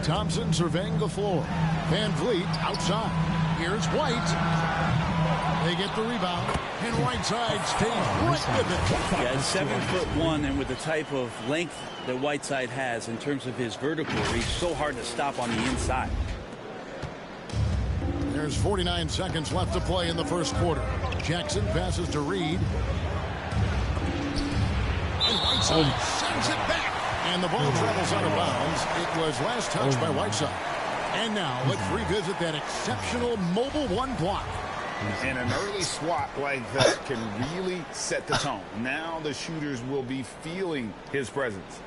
Thompson surveying the floor. VanVleet outside. Here's White. They get the rebound. And Whiteside stays right with it. Yeah, 7'1", and with the type of length that Whiteside has in terms of his vertical reach, so hard to stop on the inside. There's 49 seconds left to play in the first quarter. Jackson passes to Reed. And Whiteside sends it back. And the ball travels out of bounds. It was last touched by Whiteside. And now let's revisit that exceptional mobile 1 block. And an early swat like that can really set the tone. Now the shooters will be feeling his presence.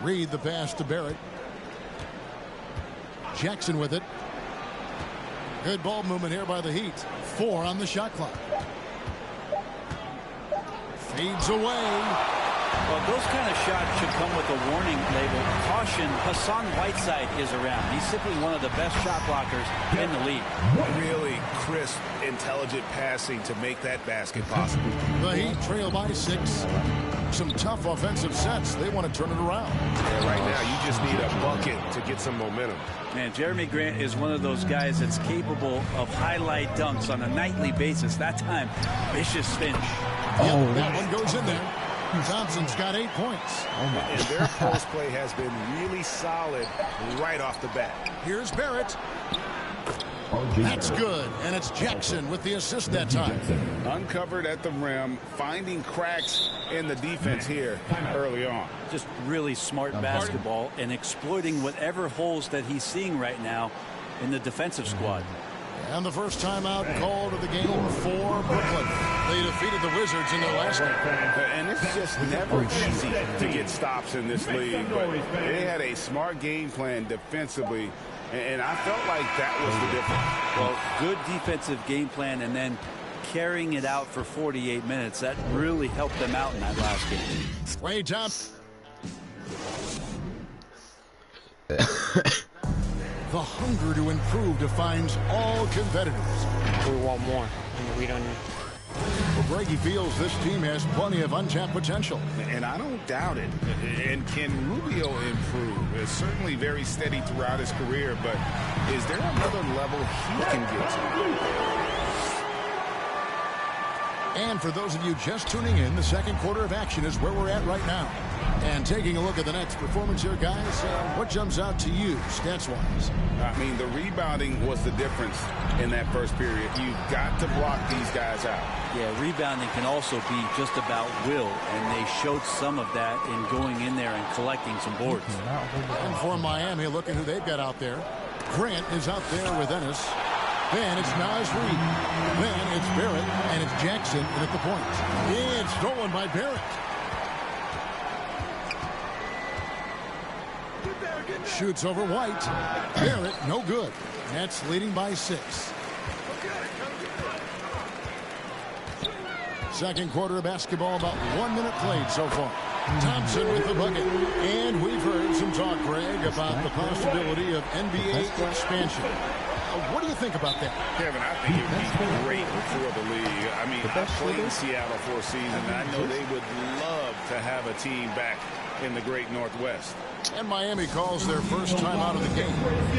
Reed the pass to Barrett. Jackson with it. Good ball movement here by the Heat. 4 on the shot clock. Fades away. Well, those kind of shots should come with a warning label. Caution, Hassan Whiteside is around. He's simply one of the best shot blockers in the league. Really crisp, intelligent passing to make that basket possible. The Heat trail by 6. Some tough offensive sets. They want to turn it around. Yeah, right now, you just need a bucket to get some momentum. Man, Jeremy Grant is one of those guys that's capable of highlight dunks on a nightly basis. That time, vicious finish. Yeah, that one goes in there. Thompson's got 8 points. And their post play has been really solid right off the bat. Here's Barrett. That's good. And it's Jackson with the assist that time. Uncovered at the rim, finding cracks in the defense here early on. Just really smart basketball and exploiting whatever holes that he's seeing right now in the defensive squad. And the first timeout called of the game for Brooklyn. They defeated the Wizards in their last game. And it's just never easy to get stops in this league. But they had a smart game plan defensively, and I felt like that was the difference. Well, good defensive game plan and then carrying it out for 48 minutes. That really helped them out in that last game. Klay Thompson. The hunger to improve defines all competitors. We want more, and we don't. Well, Greggy feels this team has plenty of untapped potential. And I don't doubt it. And can Rubio improve? It's certainly very steady throughout his career, but is there another level he can get to? And for those of you just tuning in, the second quarter of action is where we're at right now. And taking a look at the next performance here, guys, what jumps out to you, stats-wise? I mean, the rebounding was the difference in that first period. You've got to block these guys out. Yeah, rebounding can also be just about will, and they showed some of that in going in there and collecting some boards. And for Miami, look at who they've got out there. Grant is out there with Ennis. Then it's Naz Reid. Then it's Barrett, and it's Jackson in at the point. It's stolen by Barrett. Shoots over White. Barrett, no good. Nets leading by 6. Second quarter of basketball, about 1 minute played so far. Thompson with the bucket. And we've heard some talk, Greg, about the possibility of NBA expansion. What do you think about that? Kevin, I think it would be great for the league. I mean, I played in Seattle for a season, and I know they would love to have a team back in the great Northwest. And Miami calls their first time out of the game.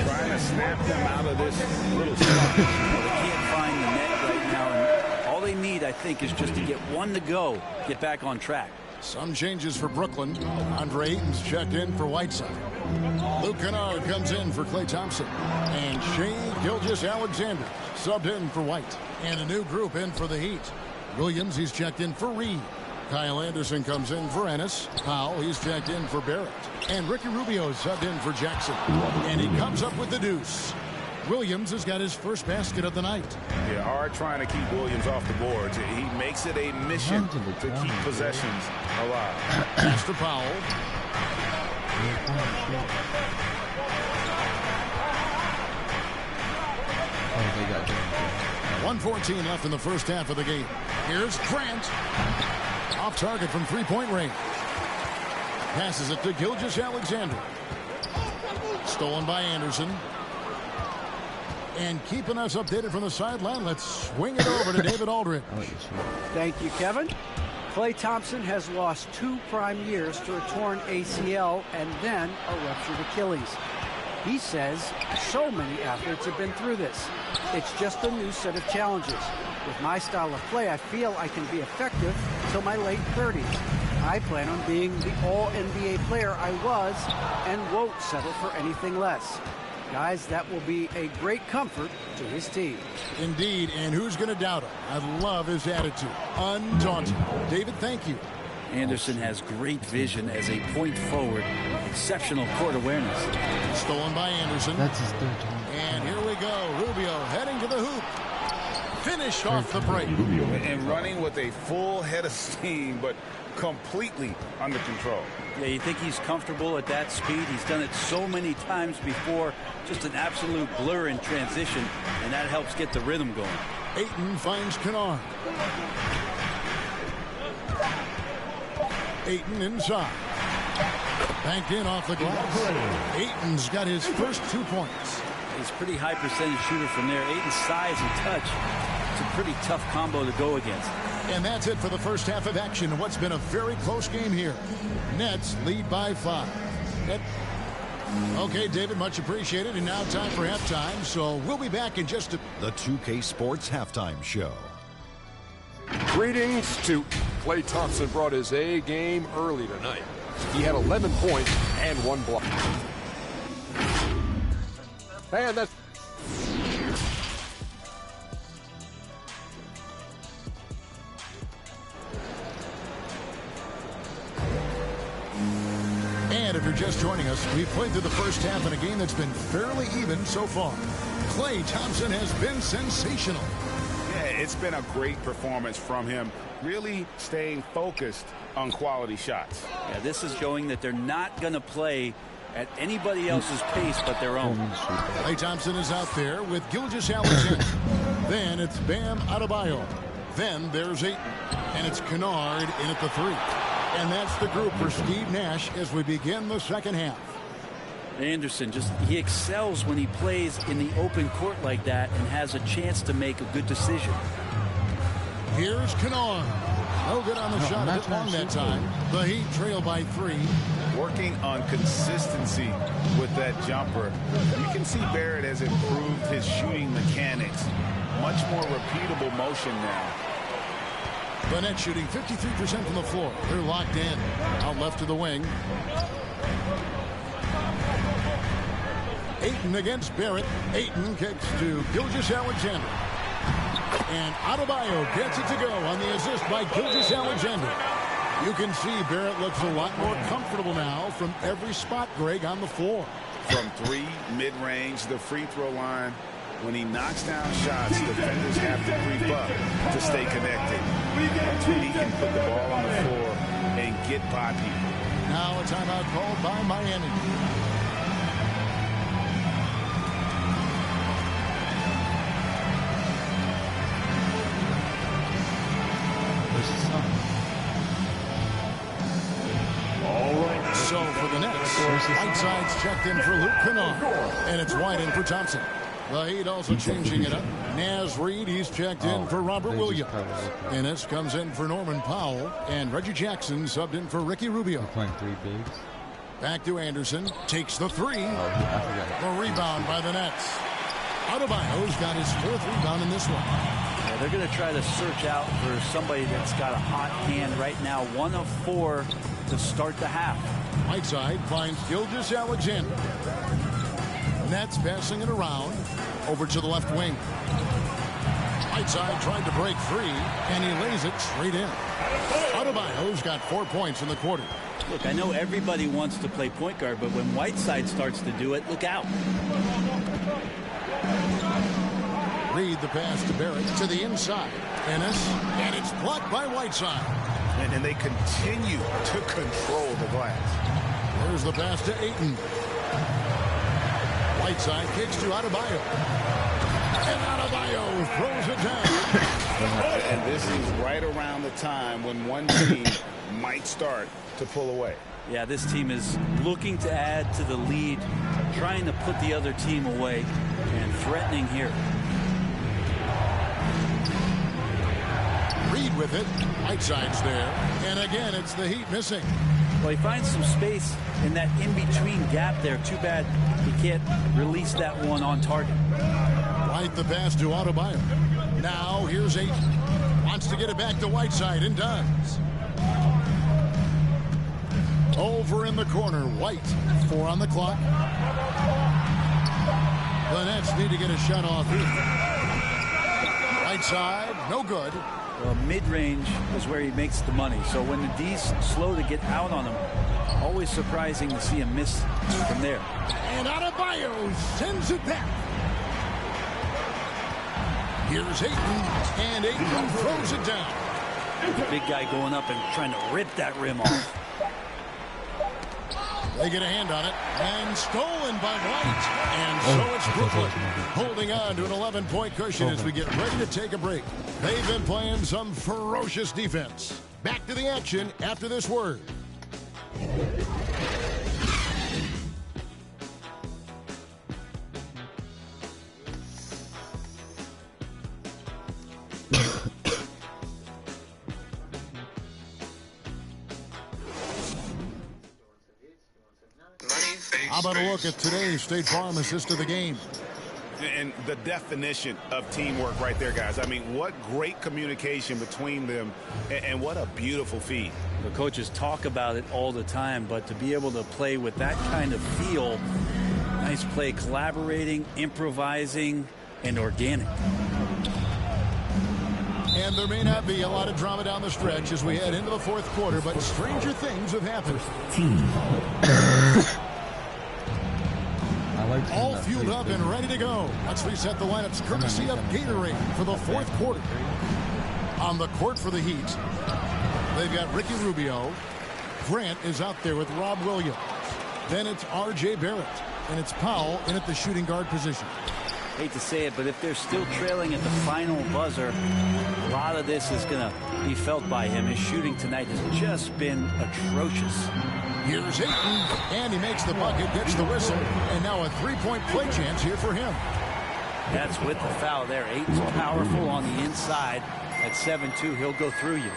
Trying to snap them out of this little spot. Well, they can't find the net right now, and all they need, I think, is just to get one to go, get back on track. Some changes for Brooklyn. Andre Ayton's checked in for Whiteside. Luke Kennard comes in for Klay Thompson. And Shai Gilgeous-Alexander subbed in for White. And a new group in for the Heat. Williams, he's checked in for Reed. Kyle Anderson comes in for Ennis. Powell, he's checked in for Barrett. And Ricky Rubio subbed in for Jackson. And he comes up with the deuce. Williams has got his first basket of the night. Yeah, hard trying to keep Williams off the boards. He makes it a mission to keep possessions alive. Pass to Powell. They got 1:14 left in the first half of the game. Here's Grant. Off target from three-point range. Passes it to Gilgeous-Alexander. Stolen by Anderson. And keeping us updated from the sideline, let's swing it over to David Aldridge. Thank you, Kevin. Klay Thompson has lost 2 prime years to a torn ACL and then a ruptured Achilles. He says so many athletes have been through this. It's just a new set of challenges. With my style of play, I feel I can be effective till my late 30s. I plan on being the all-NBA player I was and won't settle for anything less. Guys, that will be a great comfort to his team. Indeed, and who's going to doubt him? I love his attitude. Undaunted. David, thank you. Anderson has great vision as a point forward. Exceptional court awareness. Stolen by Anderson. That's his third time. And here we go. Rubio heading to the hoop. Finished off the break. And running with a full head of steam, but completely under control. Yeah, you think he's comfortable at that speed? He's done it so many times before. Just an absolute blur in transition, and that helps get the rhythm going. Ayton finds Kennard. Ayton inside. Banked in off the glass. Ayton's got his first 2 points. He's a pretty high percentage shooter from there. Ayton's size and touch. It's a pretty tough combo to go against. And that's it for the first half of action. What's been a very close game here. Nets lead by 5. Okay, David, much appreciated. And now time for halftime. So we'll be back in just a... The 2K Sports Halftime Show. Greetings to Klay Thompson. Brought his A game early tonight. He had 11 points and 1 block. And that's... And if you're just joining us, we've played through the first half in a game that's been fairly even so far. Klay Thompson has been sensational. Yeah, it's been a great performance from him, really staying focused on quality shots. Yeah, this is showing that they're not going to play at anybody else's pace but their own. Klay Thompson is out there with Gilgeous-Alexander. Then it's Bam Adebayo. Then there's Ayton. And it's Kennard in at the 3. And that's the group for Steve Nash as we begin the second half. Anderson, he excels when he plays in the open court like that and has a chance to make a good decision. Here's Kennard. No good on the shot. A bit long that time. The Heat trail by 3. Working on consistency with that jumper. You can see Barrett has improved his shooting mechanics. Much more repeatable motion now. The Nets shooting 53% from the floor. They're locked in. Out left to the wing. Ayton against Barrett. Ayton kicks to Gilgeous-Alexander. And Adebayo gets it to go on the assist by Gilgeous-Alexander. You can see Barrett looks a lot more comfortable now from every spot, Greg, on the floor. From 3, mid-range, the free throw line. When he knocks down shots, defenders have to creep up to stay connected. That's when he can put the ball on the floor and get by people. Now a timeout called by Miami. So for the Nets, Whiteside's checked in for Luke Kennard, and it's White in for Thompson. The Heat also changing it up. Naz Reid, he's checked in for Robert Williams. Ennis comes in for Norman Powell, and Reggie Jackson subbed in for Ricky Rubio. Playing 3 bigs. Back to Anderson, takes the 3. The rebound by the Nets. Adebayo's got his 4th rebound in this one. Yeah, they're going to try to search out for somebody that's got a hot hand right now. 1 of 4 to start the half. Whiteside finds Gilgeous-Alexander. Nets passing it around over to the left wing. Whiteside tried to break free, and he lays it straight in. Adebayo's got 4 points in the quarter. Look, I know everybody wants to play point guard, but when Whiteside starts to do it, look out. Reid the pass to Barrett to the inside. Ennis, and it's blocked by Whiteside. And they continue to control the glass. There's the pass to Ayton. Whiteside kicks to Adebayo. And Adebayo throws it down. And this is right around the time when one team might start to pull away. Yeah, this team is looking to add to the lead, trying to put the other team away, and threatening here. Reid with it. Whiteside's there. And again, it's the Heat missing. Well, he finds some space in that in-between gap there. Too bad he can't release that one on target. White the pass to Adebayo. Now here's Ayton. Wants to get it back to Whiteside and does. Over in the corner, White. 4 on the clock. The Nets need to get a shot off here. Whiteside, no good. Well, mid-range is where he makes the money. So when the D's slow to get out on him, always surprising to see him miss from there. And Adebayo sends it back. Here's Ayton, and Ayton throws it down. The big guy going up and trying to rip that rim off. They get a hand on it, and stolen by White. And so it's Brooklyn holding on to an 11-point cushion as we get ready to take a break. They've been playing some ferocious defense. Back to the action after this word. How about a look at today's State Farm assist of the game? And the definition of teamwork right there, guys. I mean, what great communication between them, and what a beautiful feed. The coaches talk about it all the time, but to be able to play with that kind of feel, nice play, collaborating, improvising, and organic. And there may not be a lot of drama down the stretch as we head into the fourth quarter, but stranger things have happened. I like All fueled up and ready to go. Let's reset the lineups courtesy of Gatorade for the fourth quarter. On the court for the Heat, they've got Ricky Rubio. Grant is out there with Rob Williams. Then it's R.J. Barrett. And it's Powell in at the shooting guard position. Hate to say it, but if they're still trailing at the final buzzer, a lot of this is going to be felt by him. His shooting tonight has just been atrocious. Here's Ayton, and he makes the bucket, gets the whistle, and now a three-point play chance here for him. That's with the foul there. Ayton's powerful on the inside. At 7-2, he'll go through you.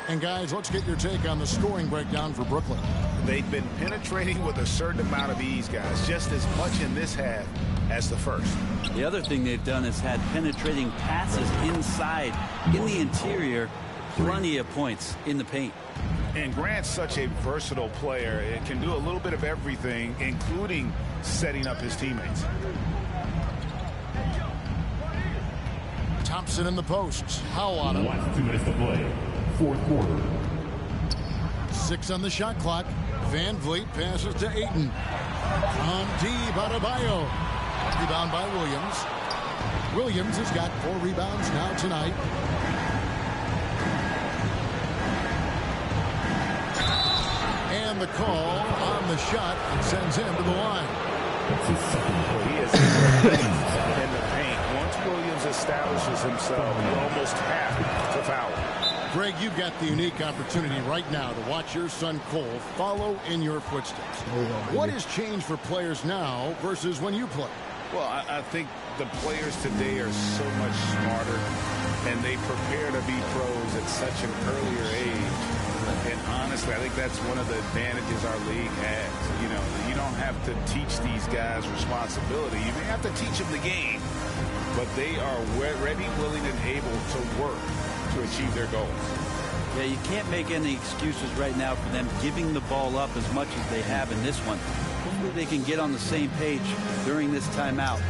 And guys, let's get your take on the scoring breakdown for Brooklyn. They've been penetrating with a certain amount of ease, guys, just as much in this half as the first. The other thing they've done is had penetrating passes inside, in the interior, plenty of points in the paint. And Grant's such a versatile player. It can do a little bit of everything, including setting up his teammates. Thompson in the posts. Howell on him. Last 2 minutes to play. Fourth quarter. 6 on the shot clock. Van Vliet passes to Ayton. On deep, Adebayo. Rebound by Williams. Williams has got 4 rebounds now tonight. And the call on the shot sends him to the line. He is in the paint. Once Williams establishes himself, you almost have to foul. Greg, you've got the unique opportunity right now to watch your son Cole follow in your footsteps. What has changed for players now versus when you played? Well, I think the players today are so much smarter, and they prepare to be pros at such an earlier age. And honestly, I think that's one of the advantages our league has. You know, you don't have to teach these guys responsibility. You may have to teach them the game, but they are ready, willing, and able to work to achieve their goals. Yeah, you can't make any excuses right now for them giving the ball up as much as they have in this one. Hopefully they can get on the same page during this timeout.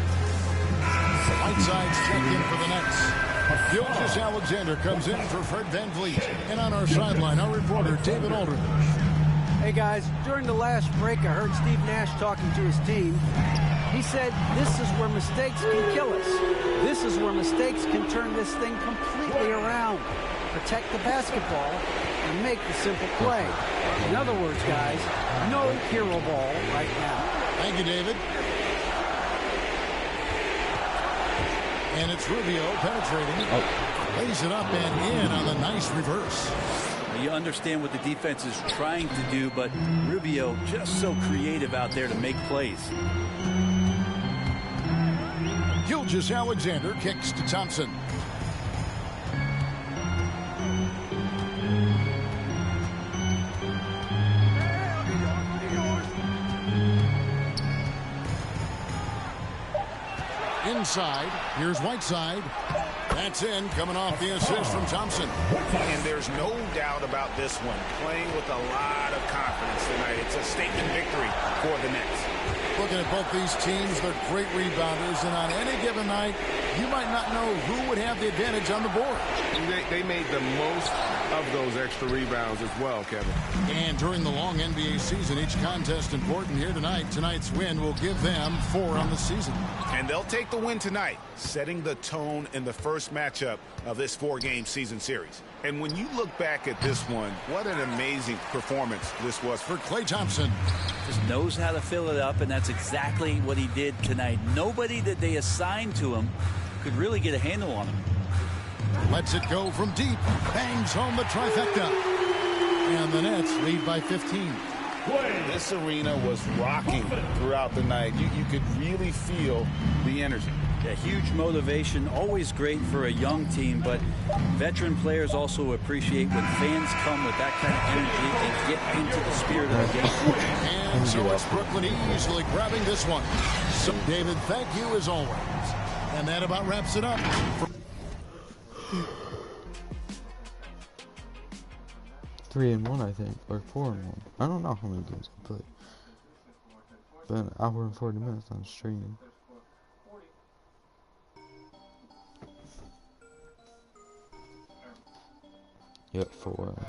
Whiteside's checked in for the Nets. Gilgeous-Alexander comes in for Fred Van Vliet. And on our sideline, our reporter, David Aldridge. Hey, guys, during the last break, I heard Steve Nash talking to his team. He said, this is where mistakes can kill us. This is where mistakes can turn this thing completely around. Protect the basketball and make the simple play. In other words, guys, no hero ball right now. Thank you, David. And it's Rubio penetrating. Lays it up and in on the nice reverse. You understand what the defense is trying to do, but Rubio just so creative out there to make plays. Gilgeous-Alexander kicks to Thompson. Inside, here's Whiteside. That's in, coming off the assist from Thompson. And there's no doubt about this one. Playing with a lot of confidence tonight. It's a statement victory for the Nets. Looking at both these teams, they're great rebounders, and on any given night, you might not know who would have the advantage on the board. They made the most of those extra rebounds as well, Kevin. And during the long NBA season, each contest important here tonight. Tonight's win will give them 4 on the season. And they'll take the win tonight, setting the tone in the first matchup of this 4-game season series. And when you look back at this one, what an amazing performance this was for Klay Thompson. Just knows how to fill it up, and that's exactly what he did tonight. Nobody that they assigned to him could really get a handle on him. Lets it go from deep. Bangs home the trifecta. And the Nets lead by 15. This arena was rocking throughout the night. You could really feel the energy. Yeah, huge motivation, always great for a young team, but veteran players also appreciate when fans come with that kind of energy and get into the spirit of the game. And so it's Brooklyn easily grabbing this one. So, David, thank you as always. And that about wraps it up. 3-1, I think, or 4-1. I don't know how many games I played. Been an hour and 40 minutes on streaming. Yep, 4.